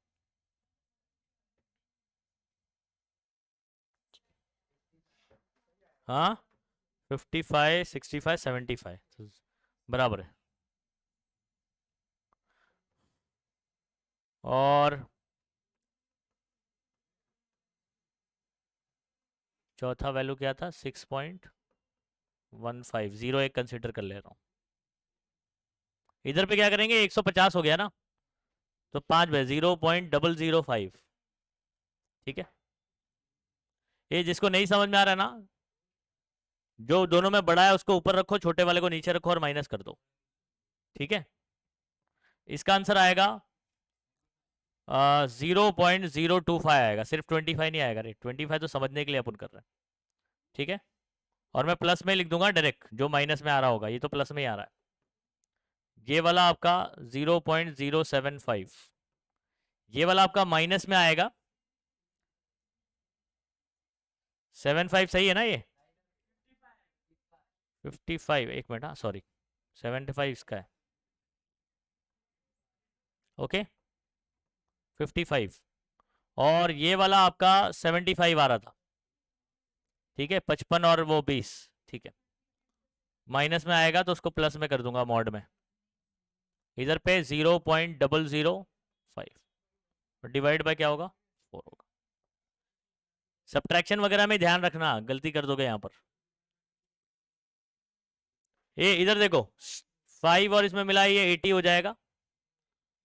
हाँ 55 65 75 बराबर है। और चौथा वैल्यू क्या था? 6.15, जीरो एक कंसिडर कर ले रहा हूँ। इधर पे क्या करेंगे? 150 हो गया ना, तो 5 बाय 0.005। ठीक है, ये जिसको नहीं समझ में आ रहा है ना, जो दोनों में बड़ा है उसको ऊपर रखो, छोटे वाले को नीचे रखो और माइनस कर दो। ठीक है, इसका आंसर आएगा 0.025 आएगा। सिर्फ 25 नहीं आएगा रे, 25 तो समझने के लिए अपन कर रहे हैं। ठीक है, और मैं प्लस में लिख दूंगा डायरेक्ट, जो माइनस में आ रहा होगा ये तो प्लस में ही आ रहा है। ये वाला आपका 0.075, ये वाला आपका माइनस में आएगा। 75 सही है ना ये? 55, एक मिनट, हाँ सॉरी, 75 इसका है। ओके 55, और ये वाला आपका 75 आ रहा था। ठीक है, 55 और वो 20। ठीक है, माइनस में आएगा तो उसको प्लस में कर दूंगा मॉड में। इधर पे 0.005 डिवाइड बाय क्या होगा? 4 होगा। सब्ट्रैक्शन वगैरह में ध्यान रखना, गलती कर दोगे यहाँ पर। ये इधर देखो, 5 और इसमें मिला ये 80 हो जाएगा,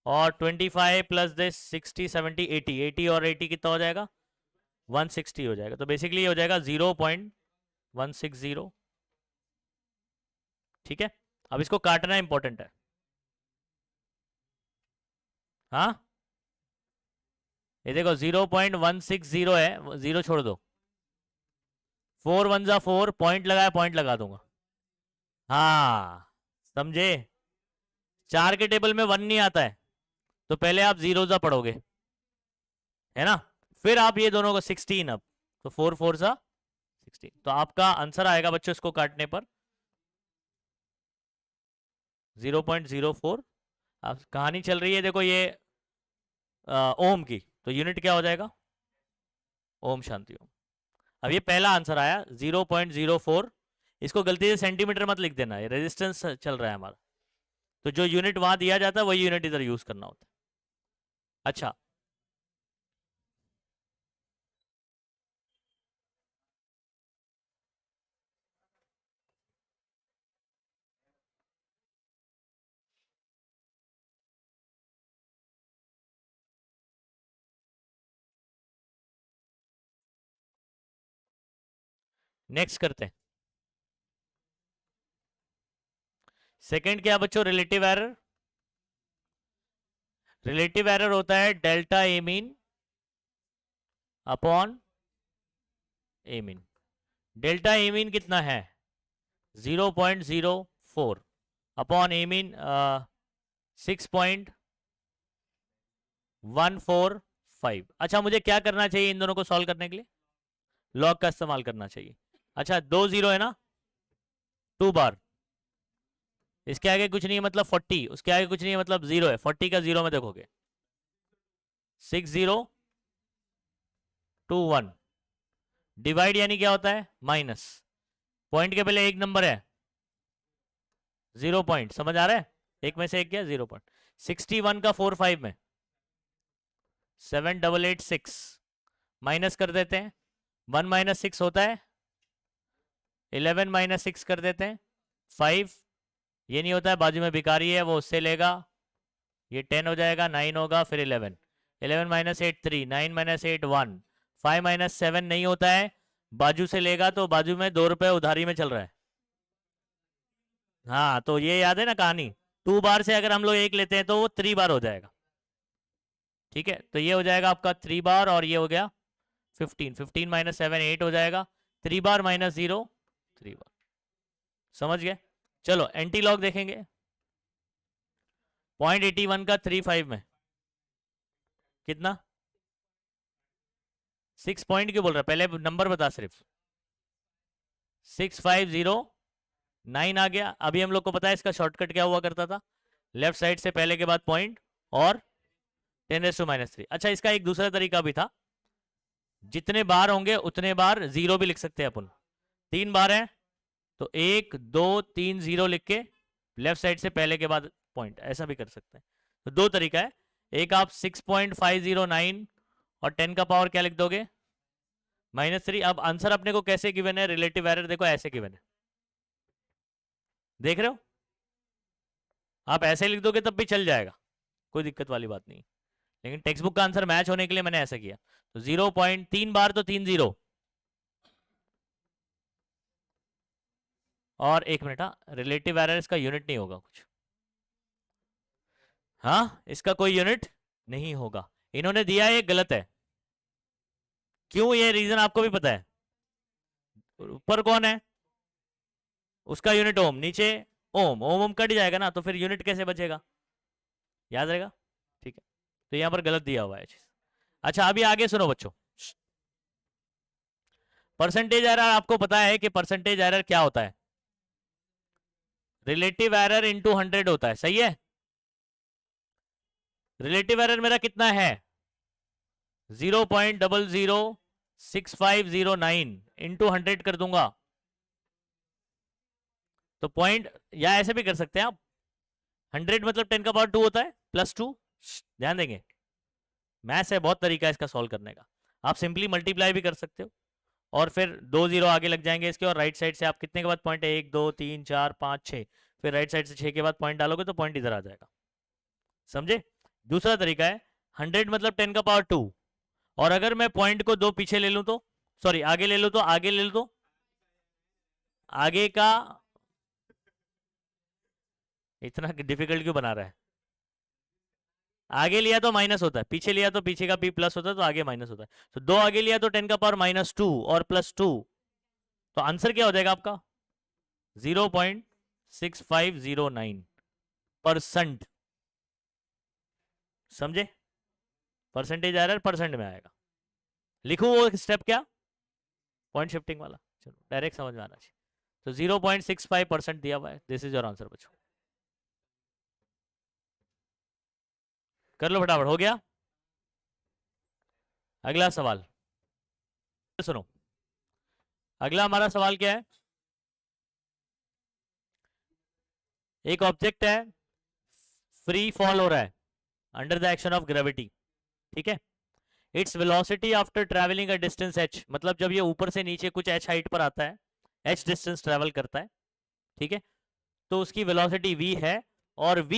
और 25 प्लस दिस 60 70 80, 80 और 80 कितना हो जाएगा? 160 हो जाएगा। तो बेसिकली ये हो जाएगा 0.160। ठीक है, अब इसको काटना इंपॉर्टेंट है। हाँ, ये देखो 0.160 है, जीरो छोड़ दो, 4 1 जा 4, पॉइंट लगाया, पॉइंट लगा दूंगा। हाँ समझे, 4 के टेबल में 1 नहीं आता है, तो पहले आप जीरो जा पढ़ोगे, है ना, फिर आप ये दोनों को 16, अब तो 4 4 जा 16। तो आपका आंसर आएगा बच्चों इसको काटने पर 0.04। अब कहानी चल रही है देखो ये ओम की, तो यूनिट क्या हो जाएगा? ओम शांति ओम। अब ये पहला आंसर आया 0.04। इसको गलती से सेंटीमीटर मत लिख देना, ये रेजिस्टेंस चल रहा है हमारा, तो जो यूनिट वहां दिया जाता है वही यूनिट इधर यूज करना होता है। अच्छा, नेक्स्ट करते हैं। सेकंड क्या बच्चों? Relative error. रिलेटिव एरर होता है delta A mean upon A mean. Delta A mean कितना है? 0.04 अपॉन ए मीन 6.145। अच्छा, मुझे क्या करना चाहिए इन दोनों को सॉल्व करने के लिए? लॉग का इस्तेमाल करना चाहिए। अच्छा, 2 0 है ना, 2 बार, इसके आगे कुछ नहीं है मतलब 40, उसके आगे कुछ नहीं है मतलब 0 है, 40 का 0 में देखोगे 6021। डिवाइड यानी क्या होता है? माइनस। पॉइंट के पहले एक नंबर है, 0 पॉइंट, समझ आ रहा है? एक में से एक क्या? 0 पॉइंट। 61 का 4 5 में 7886 माइनस कर देते हैं, 1 माइनस 6 होता है, 11 माइनस 6 कर देते हैं 5। ये नहीं होता है, बाजू में भिखारी है वो उससे लेगा, ये 10 हो जाएगा, 9 होगा, फिर 11, 11 माइनस 8 3, 9 माइनस 8 1, 5 माइनस 7 नहीं होता है, बाजू से लेगा, तो बाजू में 2 रुपए उधारी में चल रहा है। हाँ, तो ये याद है ना कहानी, 2 बार से अगर हम लोग एक लेते हैं तो वो 3 बार हो जाएगा। ठीक है, तो ये हो जाएगा आपका 3 बार, और ये हो गया 15, 15 माइनस 7 8 हो जाएगा, 3 बार माइनस 0 3 बार। समझ गए? चलो एंटी लॉग देखेंगे। 0.81 का 3 5 में कितना? 6 पॉइंट क्यों बोल रहा है? पहले नंबर बता सिर्फ। 650 9 आ गया। अभी हम लोग को पता है इसका शॉर्टकट क्या हुआ करता था, लेफ्ट साइड से पहले के बाद पॉइंट और 10⁻³ अच्छा, इसका एक दूसरा तरीका भी था, जितने बार होंगे उतने बार जीरो भी लिख सकते हैं अपन। 3 बार है तो 1 2 3 0 लिख के लेफ्ट साइड से पहले के बाद पॉइंट, ऐसा भी कर सकते हैं। तो दो तरीका है, एक आप 6.509 और 10 का पावर क्या लिख दोगे -3। अब आंसर अपने को कैसे गिवन है, रिलेटिव एरर देखो ऐसे गिवन है, देख रहे हो, आप ऐसे लिख दोगे तब भी चल जाएगा, कोई दिक्कत वाली बात नहीं, लेकिन टेक्स्ट बुक का आंसर मैच होने के लिए मैंने ऐसा किया। तो 0.3 बार तो 3 0 और 1 मिनट, हाँ रिलेटिव एरर इसका यूनिट नहीं होगा कुछ, हाँ इसका कोई यूनिट नहीं होगा, इन्होंने दिया ये गलत है। क्यों, ये रीजन आपको भी पता है। ऊपर कौन है, उसका यूनिट ओम, नीचे ओम, ओम ओम कट जाएगा ना, तो फिर यूनिट कैसे बचेगा, याद रहेगा, ठीक है। तो यहां पर गलत दिया हुआ है चीज। अच्छा अभी आगे सुनो बच्चों, परसेंटेज एरर आपको पता है कि परसेंटेज एरर क्या होता है, रिलेटिव एरर इंटू 100 होता है, सही है। रिलेटिव एरर मेरा कितना है 0.006509 इंटू 100 कर दूंगा, तो पॉइंट, या ऐसे भी कर सकते हैं आप, 100 मतलब 10 का पावर 2 होता है +2, ध्यान देंगे मैथ्स है, बहुत तरीका है इसका सॉल्व करने का। आप सिंपली मल्टीप्लाई भी कर सकते हो और फिर 2 0 आगे लग जाएंगे इसके, और राइट साइड से आप कितने के बाद पॉइंट है 1 2 3 4 5 6, फिर राइट साइड से 6 के बाद पॉइंट डालोगे तो पॉइंट इधर आ जाएगा, समझे। दूसरा तरीका है 100 मतलब 10 का पावर 2, और अगर मैं पॉइंट को 2 पीछे ले लूं तो, सॉरी आगे ले लूं तो, आगे ले लूं तो आगे का, इतना डिफिकल्ट क्यों बना रहा है, आगे लिया तो माइनस होता है, पीछे लिया तो पीछे का p प्लस होता है, तो आगे माइनस होता है, तो 2 आगे लिया तो 10 का पावर -2 और +2, तो आंसर क्या हो जाएगा आपका 0.6509%, समझे। परसेंटेज एरर परसेंट में आएगा, लिखूं वो स्टेप क्या, पॉइंट शिफ्टिंग वाला, चलो डायरेक्ट समझ में आना चाहिए। तो 0.65% दिया हुआ है, दिस इज योर आंसर बच्चों, कर लो फटाफट, हो गया। अगला सवाल सुनो, अगला हमारा सवाल क्या है, एक ऑब्जेक्ट है फ्री फॉल हो रहा है under the action of gravity, ठीक है। Its velocity after travelling a distance h, मतलब जब ये ऊपर से नीचे कुछ h हाइट पर आता है, h डिस्टेंस ट्रैवल करता है, ठीक है, तो उसकी वेलोसिटी v है, और v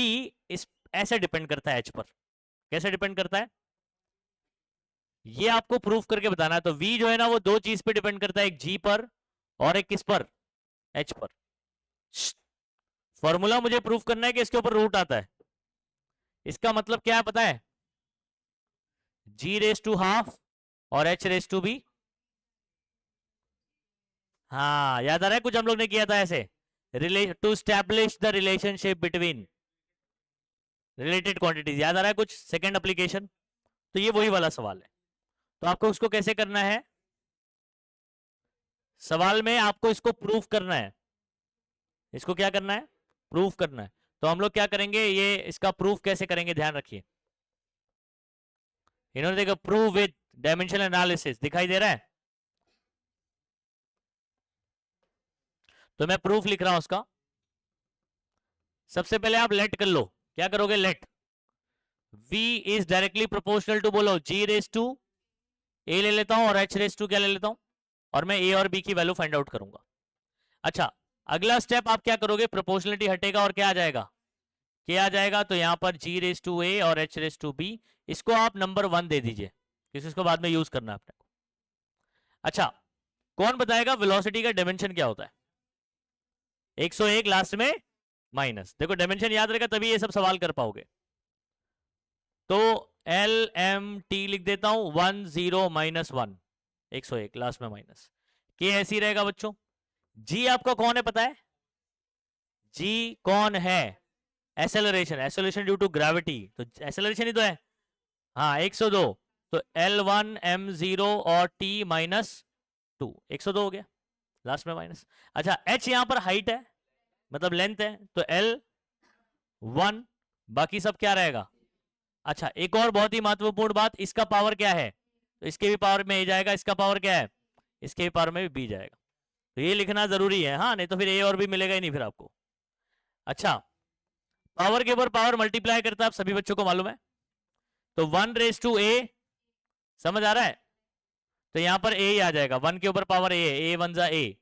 इस ऐसे डिपेंड करता है h पर, कैसे डिपेंड करता है ये आपको प्रूफ करके बताना है। तो v जो है ना वो दो चीज पे डिपेंड करता है, एक g पर और एक किस पर, h पर। फॉर्मूला मुझे प्रूफ करना है कि इसके ऊपर रूट आता है, इसका मतलब क्या है पता है, g⁻½ और h⁻², हाँ याद आ रहा है, कुछ हम लोग ने किया था ऐसे, to establish the relationship between related quantities, याद आ रहा है कुछ, सेकंड एप्लीकेशन। तो ये वही वाला सवाल है, तो आपको उसको कैसे करना है, सवाल में आपको इसको प्रूफ करना है, इसको क्या करना है, प्रूफ करना है। तो हम लोग क्या करेंगे, ये इसका प्रूफ कैसे करेंगे, ध्यान रखिए, इन्होंने देखो प्रूव विद डायमेंशनल एनालिसिस दिखाई दे रहा है, तो मैं प्रूफ लिख रहा हूं उसका। सबसे पहले आप लेट कर लो, क्या करोगे, let v is directly proportional to, बोलो g⁻a ले लेता हूं और h⁻² क्या ले लेता हूं, और मैं a और b की वैल्यू फाइंड आउट करूंगा। अच्छा अगला स्टेप आप क्या करोगे, प्रोपोर्शनलिटी हटेगा और क्या आ जाएगा, क्या आ जाएगा, तो यहां पर g⁻a और h⁻b, इसको आप नंबर 1 दे दीजिए क्योंकि इसको बाद में यूज करना है अपने को। अच्छा कौन बताएगा वेलोसिटी का डायमेंशन क्या होता है, 101 लास्ट में माइनस, देखो डायमेंशन याद रहेगा तभी ये सब सवाल कर पाओगे। तो LMT लिख देता हूं 1 0 -1, 101 लास्ट में माइनस, के ऐसे ही रहेगा बच्चों। जी आपका कौन है पता है, जी कौन है, acceleration, acceleration due to gravity, तो एक्सेलरेशन ही तो है, हाँ 102, तो L1 m0 और t -2, 102 हो गया लास्ट में माइनस। अच्छा h यहां पर हाइट है, मतलब लेंथ है, तो L1, बाकी सब क्या रहेगा। अच्छा, एक और बहुत ही महत्वपूर्ण बात, इसका पावर क्या है, तो इसके भी पावर में ए जाएगा, इसका पावर क्या है, इसके भी पावर में भी बी जाएगा। तो ये लिखना जरूरी है, हाँ, नहीं तो फिर ए और बी मिलेगा ही नहीं फिर आपको। अच्छा, पावर के ऊपर पावर मल्टीप्लाई करता है, आप सभी बच्चों को मालूम है। तो 1 रेज टू ए, समझ आ रहा है, तो यहां पर ए ही आ जाएगा, 1 के ऊपर पावर ए 1 जा ए,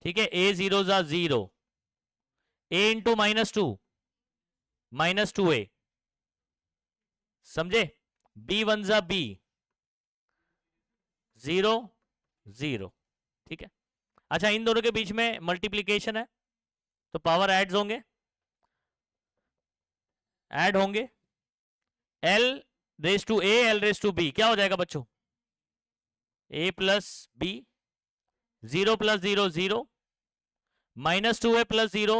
ठीक है, ए 0 जा 0, ए इंटू -2 -2a, समझे, बी 1 जा बी 0 0, ठीक है। अच्छा, इन दोनों के बीच में मल्टीप्लीकेशन है, तो पावर ऐड होंगे, L raise to A L raise to B क्या हो जाएगा बच्चों, a plus B, 0 plus 0 0, -2a plus 0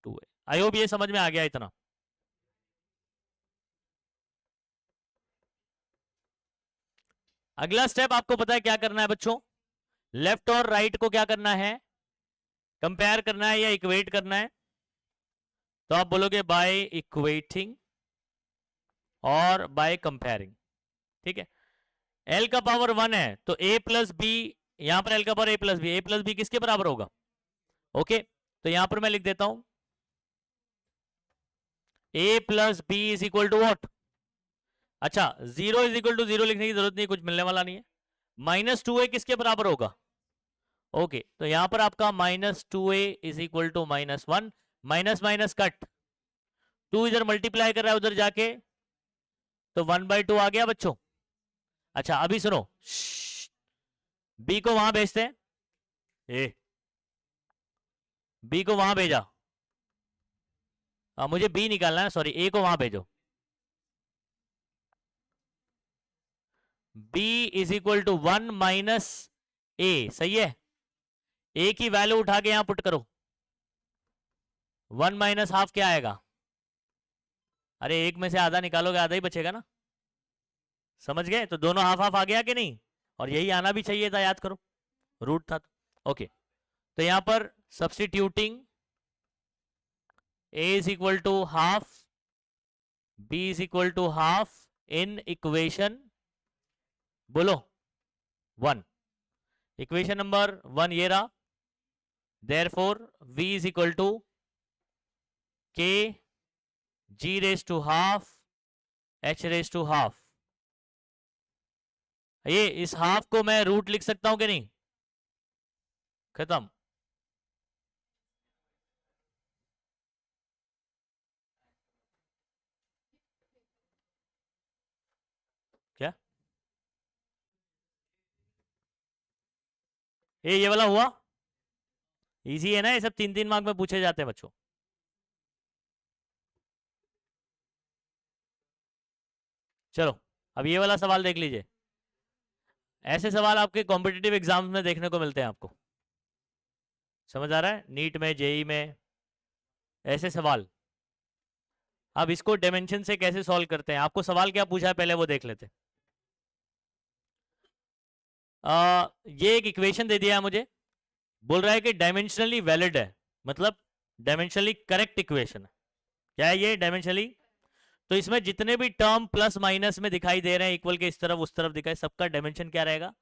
2a। I hope ये समझ में आ गया इतना। अगला स्टेप आपको पता है क्या करना है बच्चों, लेफ्ट और राइट को क्या करना है, कंपेयर करना है या इक्वेट करना है। तो आप बोलोगे बाय इक्वेटिंग और बाय कंपेयरिंग, ठीक है। L का पावर 1 है, तो a प्लस बी, यहां पर L का पावर a प्लस बी किसके बराबर होगा, ओके। तो यहां पर मैं लिख देता हूं a plus B is equal to what. अच्छा, 0 इज इक्वल टू 0 लिखने की जरूरत नहीं, कुछ मिलने वाला नहीं है। -2a किसके बराबर होगा, ओके। तो यहां पर आपका -2a is equal to -1, minus minus cut, 2 इधर मल्टीप्लाई कर रहा है उधर जाके, तो 1/2 आ गया बच्चों। अच्छा, अभी सुनो, बी को वहां भेजते हैं, ए बी को वहां भेजा, मुझे बी निकालना है, सॉरी, ए को वहां भेजो। b is equal to 1 minus a, सही है। ए की वैल्यू उठा के यहां पुट करो, 1 माइनस हाफ क्या आएगा, अरे एक में से आधा निकालोगे आधा ही बचेगा ना, समझ गए। तो दोनों हाफ हाफ आ गया कि नहीं, और यही आना भी चाहिए था, याद करो, रूट था तो। ओके, तो यहां पर substituting a is equal to half, b is equal to half in equation, बोलो 1, इक्वेशन नंबर 1 ये रहा। Therefore v is equal to k g raise to half h raise to half. ये इस हाफ को मैं रूट लिख सकता हूं कि नहीं, खत्म। क्या ये वाला हुआ, इजी है ना, ये सब 3-3 मार्क में पूछे जाते हैं बच्चों। चलो, अब ये वाला सवाल देख लीजिए, ऐसे सवाल आपके कॉम्पिटिटिव एग्जाम्स में देखने को मिलते हैं आपको, समझ आ रहा है, नीट में, जेई में, ऐसे सवाल। अब इसको डायमेंशन से कैसे सॉल्व करते हैं, आपको सवाल क्या पूछा है पहले वो देख लेते हैं। ये एक इक्वेशन दे दिया है मुझे, बोल रहा है कि डायमेंशनली वैलिड है, मतलब डायमेंशनली करेक्ट इक्वेशन है। क्या है ये, डायमेंशनली। तो इसमें जितने भी टर्म प्लस माइनस में दिखाई दे रहे हैं, इक्वल के इस तरफ उस तरफ दिखाए, सबका डायमेंशन क्या रहेगा,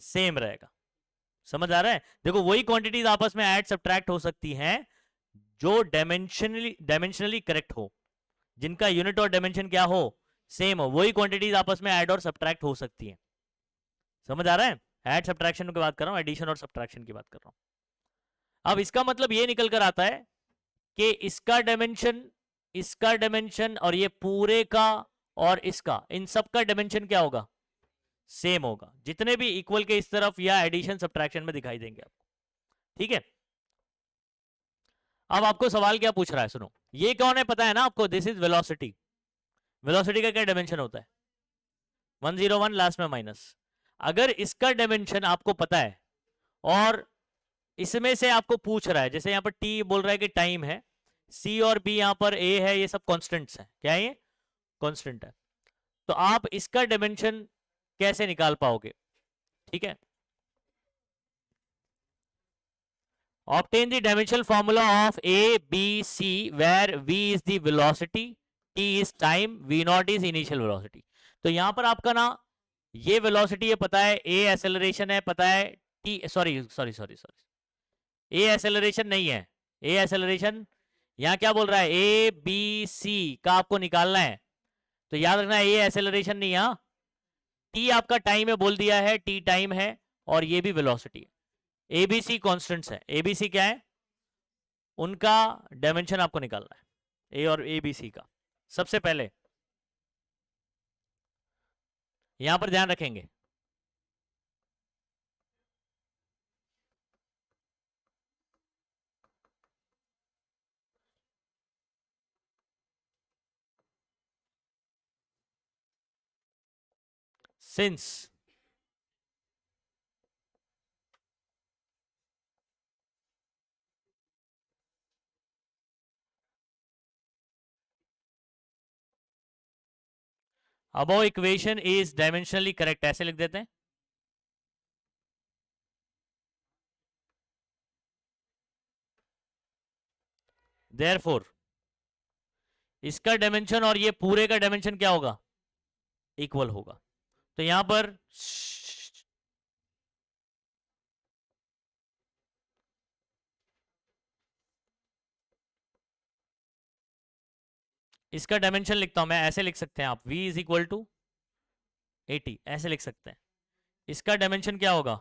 सेम रहेगा। समझ आ रहा है, देखो वही क्वांटिटीज आपस में ऐड सब्ट्रैक्ट हो सकती हैं जो डायमेंशनली करेक्ट हो, जिनका यूनिट और डायमेंशन क्या हो, सेम हो, वही क्वांटिटीज आपस में ऐड और सब्ट्रैक्ट हो सकती हैं। समझ आ रहा है, ऐड सब्ट्रैक्शन की बात कर रहा हूं, एडिशन और सब्ट्रैक्शन की बात कर रहा हूं। अब इसका मतलब ये निकल कर आता है कि इसका डायमेंशन और ये पूरे का और इसका, इन सब का डायमेंशन क्या होगा, सेम होगा, जितने भी इक्वल के इस तरफ या एडिशन सब्ट्रैक्शन में दिखाई देंगे आपको, ठीक है। अब आपको सवाल क्या पूछ रहा है, सुनो, ये कौन है पता है ना आपको, दिस इज वेलोसिटी। वेलोसिटी का क्या डायमेंशन होता है, 101 लास्ट में माइनस। अगर इसका डायमेंशन आपको पता है और इसमें से आपको पूछ रहा है, जैसे यहां पर टी बोल रहा है कि टाइम है, सी और बी यहां पर ए है, ये सब कांस्टेंट्स हैं, क्या है ये, कांस्टेंट है, तो आप इसका डायमेंशन कैसे निकाल पाओगे, ठीक है। Obtain the dimensional formula of A B C where v is the velocity, t is time, v not is initial velocity. तो यहां पर आपका ना ये वेलोसिटी है पता है, a एक्सेलरेशन है पता है, t sorry sorry sorry sorry a acceleration नहीं है, a एक्सेलरेशन यहां क्या बोल रहा है, ए बी सी का आपको निकालना है। तो याद रखना ए एक्सेलरेशन नहीं है, टी आपका टाइम है बोल दिया है, टी टाइम है और ये भी वेलोसिटी है। एबीसी कॉन्स्टेंट्स है, एबीसी क्या है, उनका डायमेंशन आपको निकालना है, ए और एबीसी का। सबसे पहले यहां पर ध्यान रखेंगे, since above equation is dimensionally correct, ऐसे लिख देते हैं। देयरफॉर इसका डायमेंशन और ये पूरे का डायमेंशन क्या होगा, इक्वल होगा। तो यहां पर इसका डायमेंशन लिखता हूं मैं, ऐसे लिख सकते हैं आप, v इज इक्वल टू 80, ऐसे लिख सकते हैं। इसका डायमेंशन क्या होगा,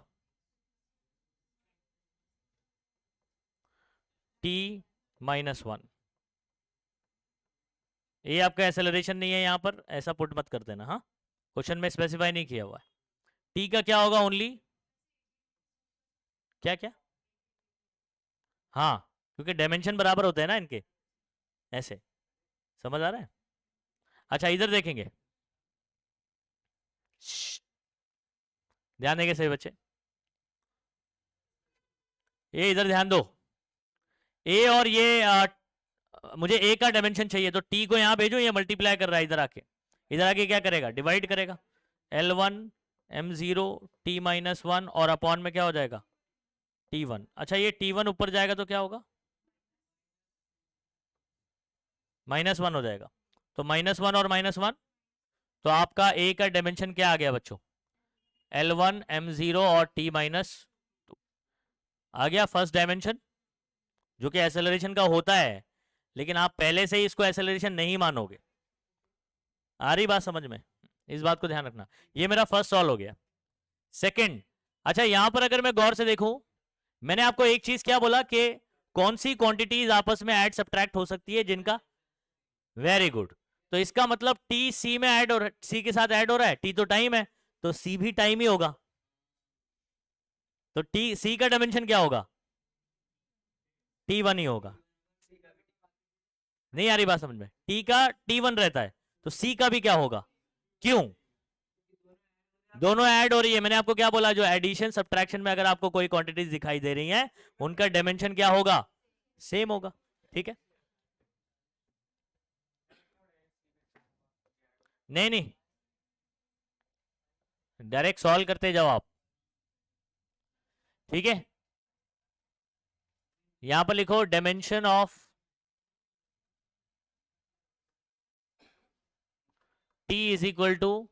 t माइनस 1। ये आपका एक्सेलरेशन नहीं है यहां पर, ऐसा पुट मत कर देना, हाँ क्वेश्चन में स्पेसिफाई नहीं किया हुआ है। t का क्या होगा ओनली, क्या क्या, हाँ क्योंकि डायमेंशन बराबर होते हैं ना इनके, ऐसे समझ आ रहा है। अच्छा इधर देखेंगे, ध्यान देंगे सभी बच्चे, ये इधर ध्यान दो, ए और ये मुझे ए का डायमेंशन चाहिए, तो टी को यहां भेजो, ये मल्टीप्लाई कर रहा है इधर आके क्या करेगा, डिवाइड करेगा, L1 M0 T माइनस 1 और अपॉन में क्या हो जाएगा, T1। अच्छा ये T1 ऊपर जाएगा तो क्या होगा, -1 हो जाएगा। तो -1 और -1, तो आपका ए का डायमेंशन क्या आ गया बच्चों, L1 M0 और T माइनस 2 आ गया फर्स्ट डायमेंशन, जो कि एक्सेलरेशन का होता है, लेकिन आप पहले से ही इसको एक्सेलरेशन नहीं मानोगे। आ रही बात समझ में, इस बात को ध्यान रखना। ये मेरा फर्स्ट सॉल्व हो गया। सेकंड, अच्छा यहां पर अगर मैं गौर से देखूं, मैंने आपको एक चीज क्या बोला कि कौन सी क्वांटिटीज आपस में ऐड सब्ट्रैक्ट हो सकती है जिनका, वेरी गुड। तो इसका मतलब टी सी में ऐड हो रहा है, सी के साथ ऐड हो रहा है, टी तो टाइम है, तो सी भी टाइम ही होगा। तो टी सी का डायमेंशन क्या होगा, T1 ही होगा। नहीं आ रही बात समझ में, टी का T1 रहता है, तो सी का भी क्या होगा, क्यों, दोनों ऐड हो रही है। मैंने आपको क्या बोला, जो एडिशन सब्ट्रैक्शन में अगर आपको कोई क्वांटिटीज दिखाई दे रही हैं, उनका डायमेंशन क्या होगा, सेम होगा। ठीक है, नहीं नहीं, डायरेक्ट सॉल्व करते जाओ आप। ठीक है, यहां पर लिखो dimension of T is equal to,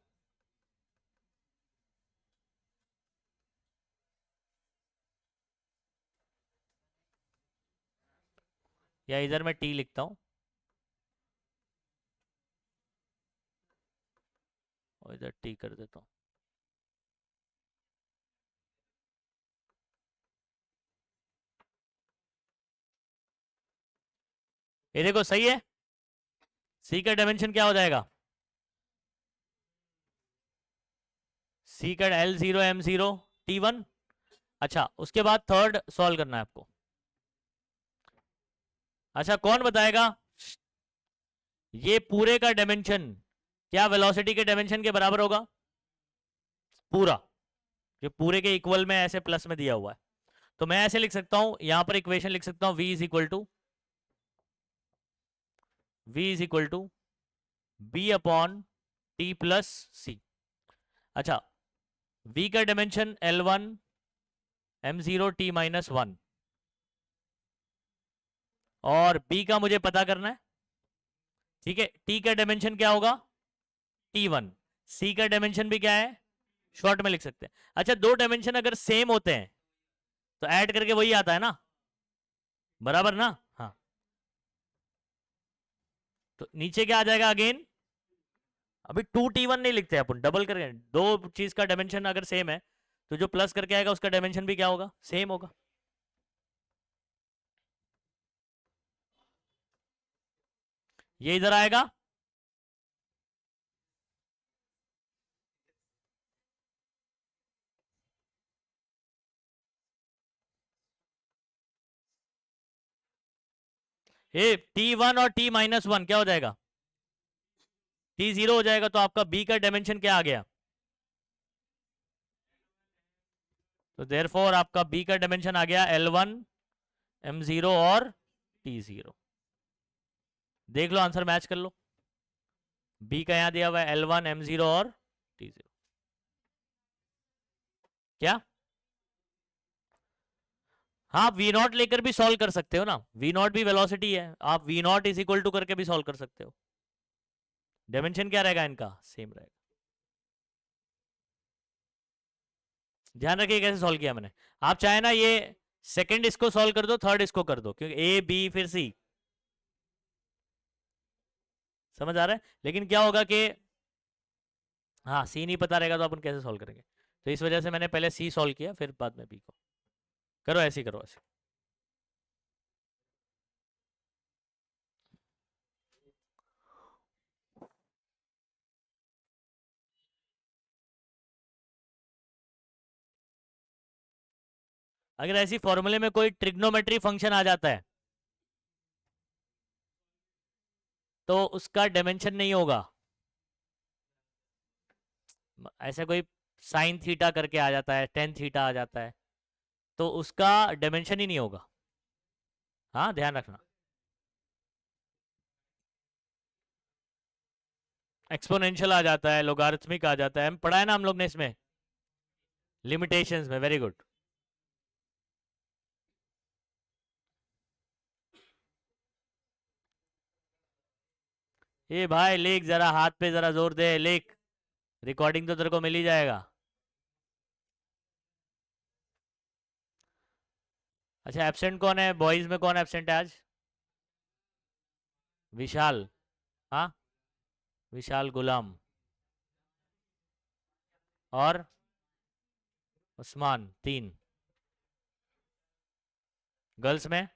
या इधर मैं टी लिखता हूं और इधर टी कर देता हूं। ये देखो सही है, सी का डायमेंशन क्या हो जाएगा, सी का L0 M0 T1। अच्छा उसके बाद थर्ड सॉल्व करना है आपको। अच्छा कौन बताएगा, ये पूरे का डायमेंशन क्या वेलोसिटी के डायमेंशन के बराबर होगा, पूरा, जो पूरे के इक्वल में ऐसे प्लस में दिया हुआ है। तो मैं ऐसे लिख सकता हूं, यहां पर इक्वेशन लिख सकता हूं, v is equal to b upon t plus c. अच्छा v का dimension L1 M0 T minus 1, और बी का मुझे पता करना है, ठीक है। टी का डायमेंशन क्या होगा, T1। सी का डायमेंशन भी क्या है, शॉर्ट में लिख सकते हैं। अच्छा, दो डायमेंशन अगर सेम होते हैं तो ऐड करके वही आता है ना, बराबर ना। हाँ, तो नीचे क्या आ जाएगा अगेन, अभी 2T1 नहीं लिखते अपन, डबल करके, दो चीज का डायमेंशन अगर सेम है तो जो प्लस करके आएगा उसका डायमेंशन भी क्या होगा, सेम होगा। ये इधर आएगा, ये T1 और T-1 क्या हो जाएगा, T0 हो जाएगा। तो आपका बी का डायमेंशन क्या आ गया, तो देयरफॉर आपका बी का डायमेंशन आ गया L1 M0 और T0। देख लो आंसर मैच कर लो, बी का यहां दिया हुआ है L1 M0 और T0। क्या, हाँ, आप वी नॉट लेकर भी सॉल्व कर सकते हो ना, वी नॉट भी वेलोसिटी है, आप V not is equal to करके भी सॉल्व कर सकते हो। डायमेंशन क्या रहेगा इनका, सेम रहेगा। ध्यान रखिए कैसे सॉल्व किया मैंने। आप चाहे ना ये सेकंड इसको सॉल्व कर दो, थर्ड इसको कर दो, क्योंकि ए बी फिर सी, समझ आ रहा है। लेकिन क्या होगा कि हाँ, सी नहीं पता रहेगा तो अपन कैसे सॉल्व करेंगे, तो इस वजह से मैंने पहले सी सॉल्व किया फिर बाद में बी को। करो ऐसे ही करो ऐसे। अगर ऐसी फॉर्मूले में कोई ट्रिग्नोमेट्री फंक्शन आ जाता है तो उसका डायमेंशन नहीं होगा। ऐसा कोई साइन थीटा करके आ जाता है, टेन थीटा आ जाता है, तो उसका डायमेंशन ही नहीं होगा। हाँ, ध्यान रखना। एक्सपोनेंशियल आ जाता है, लोगारिथमिक आ जाता है, हम पढ़ा है ना हम लोग ने इसमें लिमिटेशंस में। Very good. ये भाई लिख, जरा हाथ पे जरा जोर दे, लिख, रिकॉर्डिंग तो तेरे को मिल ही जाएगा। अच्छा, एब्सेंट कौन है, बॉयज में कौन एब्सेंट है आज, विशाल, हाँ, विशाल गुलाम और उस्मान, तीन। गर्ल्स में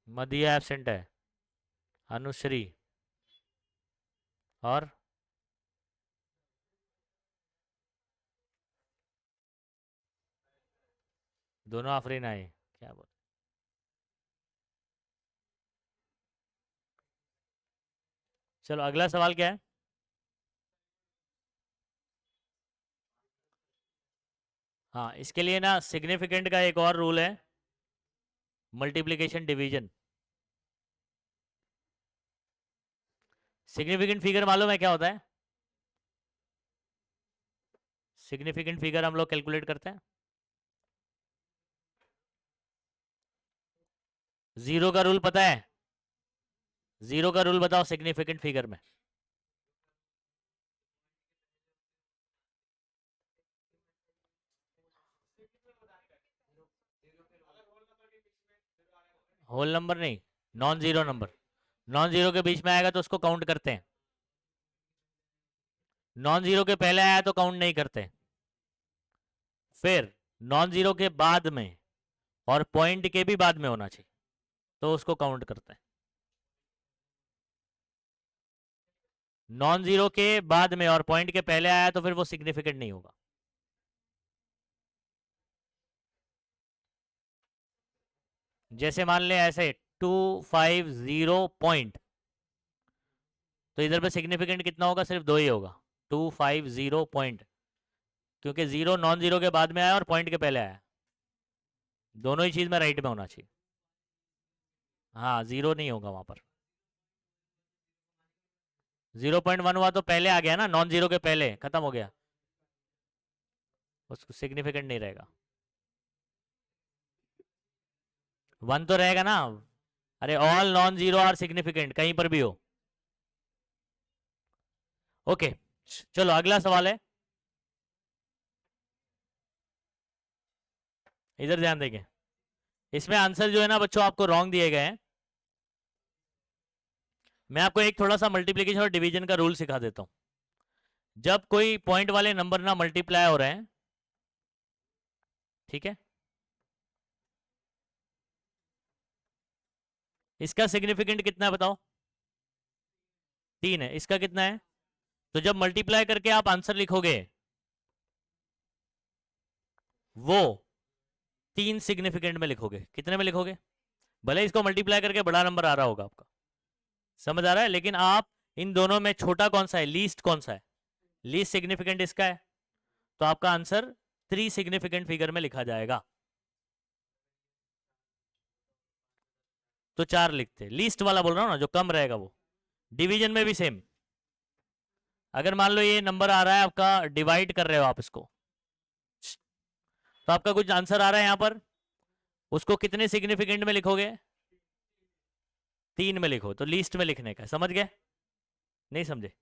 मदिया एब्सेंट है, अनुश्री और दोनों आफरीन आए, क्या बोल। चलो अगला सवाल क्या है। हाँ, इसके लिए ना सिग्निफिकेंट का एक और रूल है, मल्टीप्लीकेशन डिवीजन। सिग्निफिकेंट फिगर मालूम है क्या होता है, सिग्निफिकेंट फिगर हम लोग कैलकुलेट करते हैं, जीरो का रूल पता है, जीरो का रूल बताओ सिग्निफिकेंट फिगर में। होल नंबर नहीं, non zero number, non zero के बीच में आएगा तो उसको काउंट करते हैं, नॉन जीरो के पहले आया तो काउंट नहीं करते। फिर नॉन जीरो के बाद में और पॉइंट के भी बाद में होना चाहिए तो उसको काउंट करते हैं। नॉन जीरो के बाद में और पॉइंट के पहले आया तो फिर वो सिग्निफिकेंट नहीं होगा। जैसे मान ले ऐसे 250 पॉइंट, तो इधर पे सिग्निफिकेंट कितना होगा, सिर्फ दो ही होगा, 250 पॉइंट, क्योंकि जीरो नॉन जीरो के बाद में आया और पॉइंट के पहले आया, दोनों ही चीज में राइट में होना चाहिए। हाँ, जीरो नहीं होगा वहां पर, 0.1 हुआ तो पहले आ गया ना, नॉन जीरो के पहले खत्म हो गया, उसको सिग्निफिकेंट नहीं रहेगा। 1 तो रहेगा ना। अरे all non zero are significant, कहीं पर भी हो। ओके, चलो अगला सवाल है, इधर ध्यान देंगे। इसमें आंसर जो है ना बच्चों आपको रॉन्ग दिए गए हैं। मैं आपको एक थोड़ा सा मल्टीप्लिकेशन और डिवीजन का रूल सिखा देता हूं। जब कोई पॉइंट वाले नंबर ना मल्टीप्लाई हो रहे हैं, ठीक है, इसका सिग्निफिकेंट कितना है बताओ? 3 है। इसका कितना है? तो जब मल्टीप्लाई करके आप आंसर लिखोगे, वो 3 सिग्निफिकेंट में लिखोगे। कितने में लिखोगे? भले इसको मल्टीप्लाई करके बड़ा नंबर आ रहा होगा आपका, समझ आ रहा है, लेकिन आप इन दोनों में छोटा कौन सा है, लीस्ट कौन सा है? लीस्ट सिग्निफिकेंट इसका है। तो आपका आंसर 3 सिग्निफिकेंट फिगर में लिखा जाएगा। तो 4 लिखते, लीस्ट वाला बोल रहा हूं ना, जो कम रहेगा वो। डिवीजन में भी सेम। अगर मान लो ये नंबर आ रहा है आपका, डिवाइड कर रहे हो आप इसको, तो आपका कुछ आंसर आ रहा है यहां पर, उसको कितने सिग्निफिकेंट में लिखोगे? 3 में लिखो। तो लीस्ट में लिखने का, समझ गए? नहीं समझे?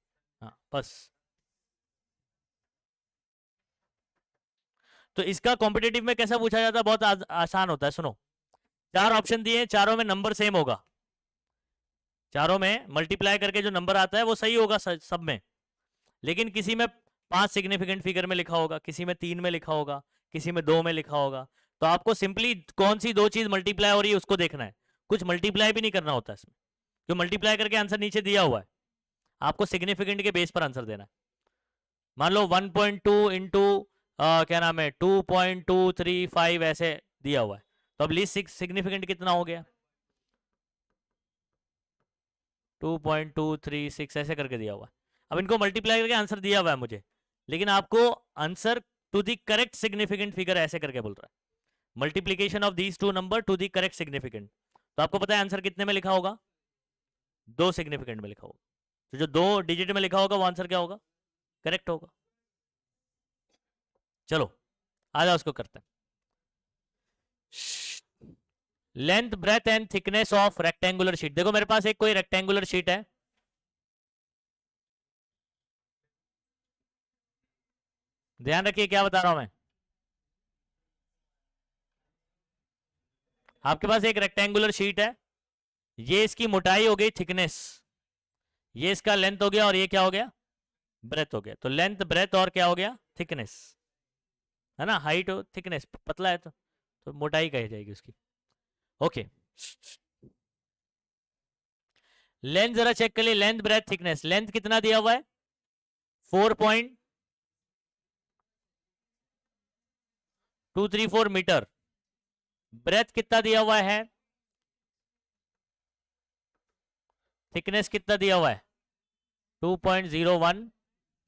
हाँ बस। तो इसका कॉम्पिटेटिव में कैसा पूछा जाता है? बहुत आसान होता है, सुनो। 4 ऑप्शन दिए, चारों में नंबर सेम होगा। चारों में मल्टीप्लाई करके जो नंबर आता है वो सही होगा सब में, लेकिन किसी में 5 सिग्निफिकेंट फिगर में लिखा होगा, किसी में 3 में लिखा होगा, किसी में 2 में लिखा होगा। तो आपको सिंपली कौन सी दो चीज मल्टीप्लाई हो रही है उसको देखना है। कुछ मल्टीप्लाई भी नहीं करना होता इसमें, क्यों? मल्टीप्लाई करके आंसर नीचे दिया हुआ है, आपको सिग्निफिकेंट के बेस पर आंसर देना है। मान लो 1.2 इंटू क्या नाम है 2.235 ऐसे दिया हुआ है, तो अब लीस्ट सिग्निफिकेंट कितना हो गया? 2.236 ऐसे करके दिया हुआ है। अब इनको मल्टीप्लाई करके आंसर दिया हुआ है मुझे, लेकिन आपको answer to the correct significant figure ऐसे करके बोल रहा है, multiplication of these two number to the correct significant. तो आपको पता है आंसर कितने में लिखा होगा? 2 सिग्निफिकेंट में लिखा होगा। तो जो 2 डिजिट में लिखा होगा वो आंसर क्या होगा? करेक्ट होगा। चलो आ जाओ उसको करते हैं। Length breadth and thickness of rectangular sheet. देखो मेरे पास एक कोई रेक्टेंगुलर शीट है, ध्यान रखिए क्या बता रहा हूं मैं। आपके पास एक रेक्टेंगुलर शीट है, ये इसकी मोटाई हो गई थिकनेस, ये इसका लेंथ हो गया, और ये क्या हो गया? ब्रेथ हो गया। तो लेंथ ब्रेथ और क्या हो गया? थिकनेस, है ना? हाइट हो थिकनेस, पतला है तो मोटाई कही जाएगी उसकी। ओके, लेंथ जरा चेक कर लिए, लेंथ ब्रेथ थिकनेस। लेंथ कितना दिया हुआ है? 4.234 मीटर। ब्रेथ कितना दिया हुआ है? थिकनेस कितना दिया हुआ है? 2.01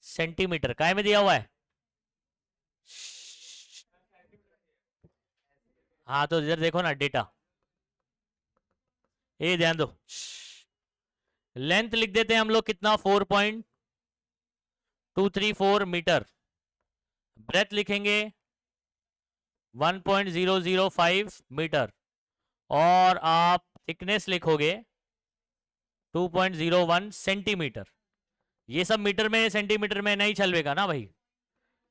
सेंटीमीटर। काय में दिया हुआ है? हाँ तो इधर देखो ना डेटा, ये ध्यान दो। लेंथ लिख देते हैं हम लोग कितना? 4.234 मीटर। ब्रेथ लिखेंगे 1.005 मीटर, और आप थिकनेस लिखोगे 2.01 सेंटीमीटर। ये सब मीटर में सेंटीमीटर में नहीं चलेगा ना भाई,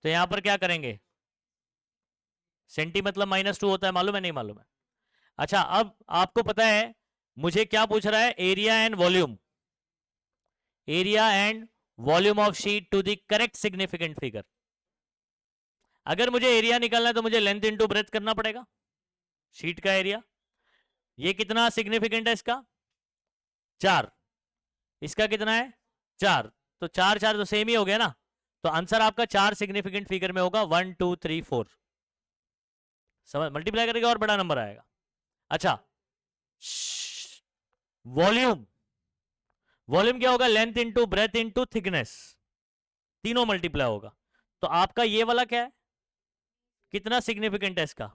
तो यहां पर क्या करेंगे? सेंटी मतलब -2 होता है, मालूम है? नहीं मालूम है? अच्छा, अब आपको पता है मुझे क्या पूछ रहा है? Area and volume. Area and volume of sheet to the correct significant figure. अगर मुझे एरिया निकालना है तो मुझे लेंथ इंटू ब्रेथ करना पड़ेगा, शीट का एरिया। ये कितना सिग्निफिकेंट है इसका? 4। इसका कितना है? 4। तो 4 4 तो सेम ही हो गया ना, तो आंसर आपका 4 सिग्निफिकेंट फिगर में होगा, 1 2 3 4। समझ? मल्टीप्लाई करेगा और बड़ा नंबर आएगा। अच्छा, वॉल्यूम। वॉल्यूम क्या होगा? Length into breadth into thickness, तीनों मल्टीप्लाई होगा। तो आपका ये वाला क्या है? कितना सिग्निफिकेंट है इसका?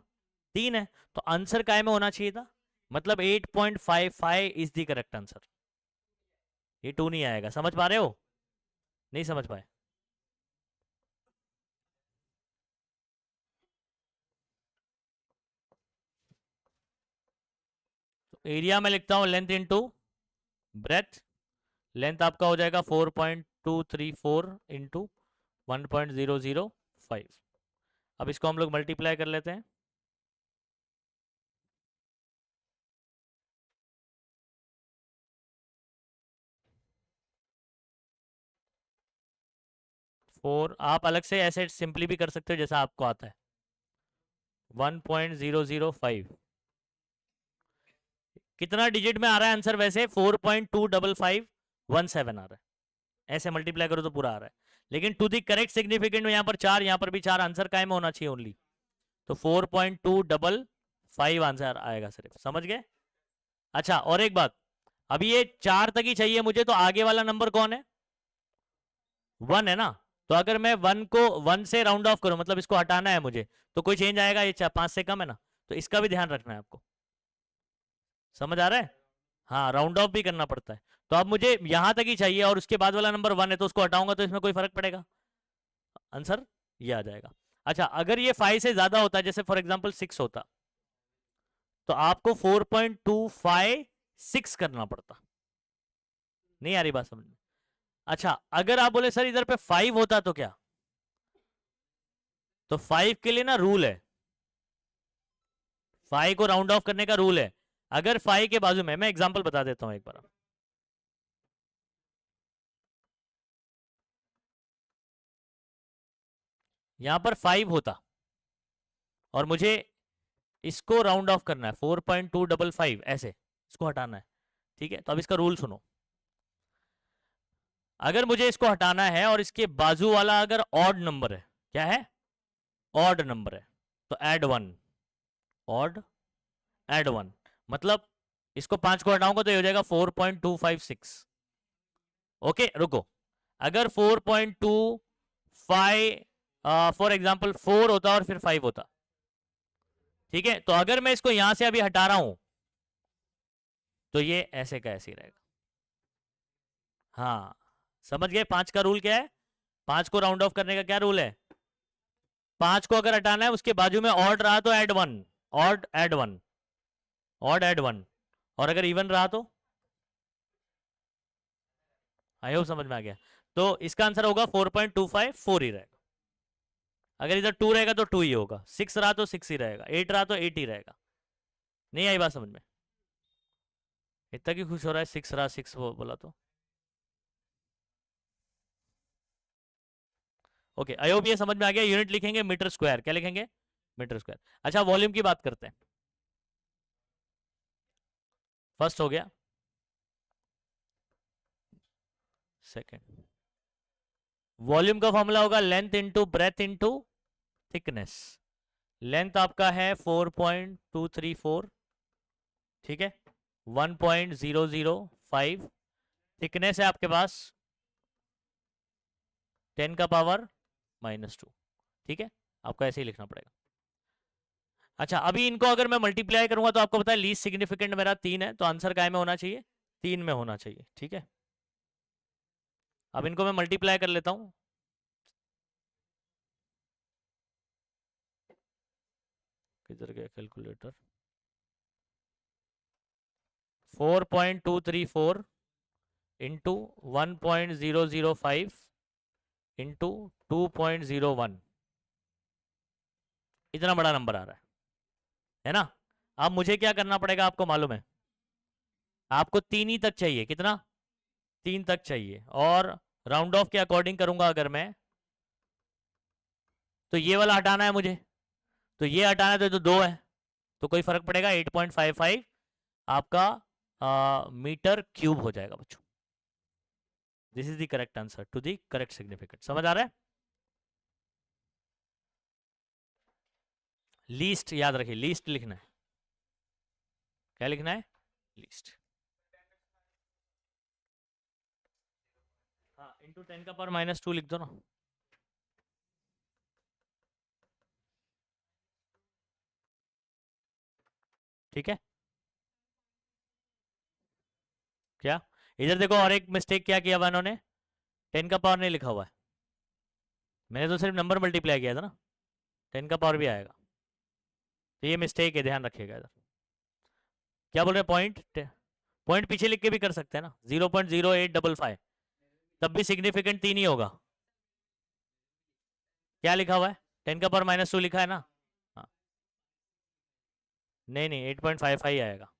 3 है। तो आंसर काय में होना चाहिए था? मतलब 8.55 इज द करेक्ट आंसर। ये 2 नहीं आएगा, समझ पा रहे हो? नहीं समझ पाए? एरिया में लिखता हूँ लेंथ इंटू ब्रेथ। लेंथ आपका हो जाएगा 4.234 इंटू 1.005। अब इसको हम लोग मल्टीप्लाई कर लेते हैं। फोर आप अलग से ऐसे सिंपली भी कर सकते हो जैसा आपको आता है। 1.005 कितना डिजिट में आ रहा है आंसर? वैसे 4.25517 आ रहा है, ऐसे मल्टीप्लाई करो तो पूरा आ रहा है। लेकिन टू दी करेक्ट सिग्निफिकेंट में यहाँ पर 4, यहाँ पर भी 4, आंसर काय में होना चाहिए ओनली, तो 4.255 आंसर आएगा सिर्फ। समझ गए? अच्छा और एक बात, अभी ये 4 तक ही चाहिए मुझे, तो आगे वाला नंबर कौन है? 1 है ना। तो अगर मैं 1 को 1 से राउंड ऑफ करूं, मतलब इसको हटाना है मुझे, तो कोई चेंज आएगा? ये 5 से कम है ना, तो इसका भी ध्यान रखना है आपको। समझ आ रहा है? हाँ, राउंड ऑफ भी करना पड़ता है। तो अब मुझे यहां तक ही चाहिए और उसके बाद वाला नंबर 1 है, तो उसको हटाऊंगा तो इसमें कोई फर्क पड़ेगा? आंसर ये आ जाएगा। अच्छा अगर ये 5 से ज्यादा होता, जैसे फॉर एग्जाम्पल 6 होता, तो आपको 4.256 करना पड़ता। नहीं आ रही बात समझ में? अच्छा अगर आप बोले सर इधर पे 5 होता तो क्या, तो 5 के लिए ना रूल है, 5 को राउंड ऑफ करने का रूल है। अगर 5 के बाजू में, मैं एग्जांपल बता देता हूं एक बार, यहां पर 5 होता और मुझे इसको राउंड ऑफ करना है 4.255 ऐसे, इसको हटाना है। ठीक है, तो अब इसका रूल सुनो। अगर मुझे इसको हटाना है और इसके बाजू वाला अगर ऑड नंबर है, क्या है? ऑड नंबर है, तो ऐड 1, ऑड ऐड 1, मतलब इसको 5 को हटाऊंगा तो ये हो जाएगा 4.256। ओके रुको, अगर 4.25 फॉर एग्जाम्पल 4 होता और फिर 5 होता, ठीक है, तो अगर मैं इसको यहां से अभी हटा रहा हूं तो ये ऐसे का ऐसे ही रहेगा। हाँ समझ गए? 5 का रूल क्या है? 5 को राउंड ऑफ करने का क्या रूल है? 5 को अगर हटाना है उसके बाजू में ऑड रहा तो add 1, odd add 1, odd add 1, और अगर इवन रहा तो, आई होप समझ में आ गया। तो इसका आंसर होगा 4.254 ही रहेगा। अगर इधर 2 रहेगा तो 2 ही होगा, 6 रहा तो 6 ही रहेगा, 8 रहा तो 8 ही रहेगा। नहीं आई बात समझ में? इतना क्यों खुश हो रहा है? 6 रहा 6 बोला तो। ओके आई होप ये समझ में आ गया। यूनिट लिखेंगे मीटर स्क्वायर, क्या लिखेंगे? Metre square. अच्छा वॉल्यूम की बात करते हैं। फर्स्ट हो गया, सेकेंड। वॉल्यूम का फॉर्मूला होगा length into breadth into thickness. Length आपका है 4.234, ठीक है, 1.005। थिकनेस है आपके पास 10 का पावर -2, ठीक है, आपको ऐसे ही लिखना पड़ेगा। अच्छा अभी इनको अगर मैं मल्टीप्लाई करूंगा तो आपको पता है लीस्ट सिग्निफिकेंट मेरा 3 है, तो आंसर काय में होना चाहिए? 3 में होना चाहिए, ठीक है। अब इनको मैं मल्टीप्लाई कर लेता हूं। किधर गया कैलकुलेटर? 4.234 इंटू 1.005 इंटू 2.01, इतना बड़ा नंबर आ रहा है ना। अब मुझे क्या करना पड़ेगा आपको मालूम है? आपको 3 ही तक चाहिए, कितना? 3 तक चाहिए, और राउंड ऑफ के अकॉर्डिंग करूंगा अगर मैं, तो ये वाला हटाना है मुझे, तो ये हटाना है तो 2 है, तो कोई फर्क पड़ेगा? 8.55 आपका मीटर क्यूब हो जाएगा बच्चों। This is the correct answer to the correct significant. समझ आ रहा है? लीस्ट याद रखिए, लीस्ट लिखना है। क्या लिखना है? लीस्ट। हाँ इंटू 10 का पावर -2 लिख दो ना। ठीक है, क्या इधर देखो, और एक मिस्टेक क्या किया हुआ इन्होंने, 10 का पावर नहीं लिखा हुआ है। मैंने तो सिर्फ नंबर मल्टीप्लाई किया था ना, 10 का पावर भी आएगा, तो ये मिस्टेक है, ध्यान रखिएगा इधर। क्या बोल रहे हैं? पॉइंट पीछे लिख के भी कर सकते हैं ना, 0.0855, तब भी सिग्निफिकेंट 3 ही होगा। क्या लिखा हुआ है? 10⁻² लिखा है ना। हाँ, नहीं नहीं 8.55 आएगा।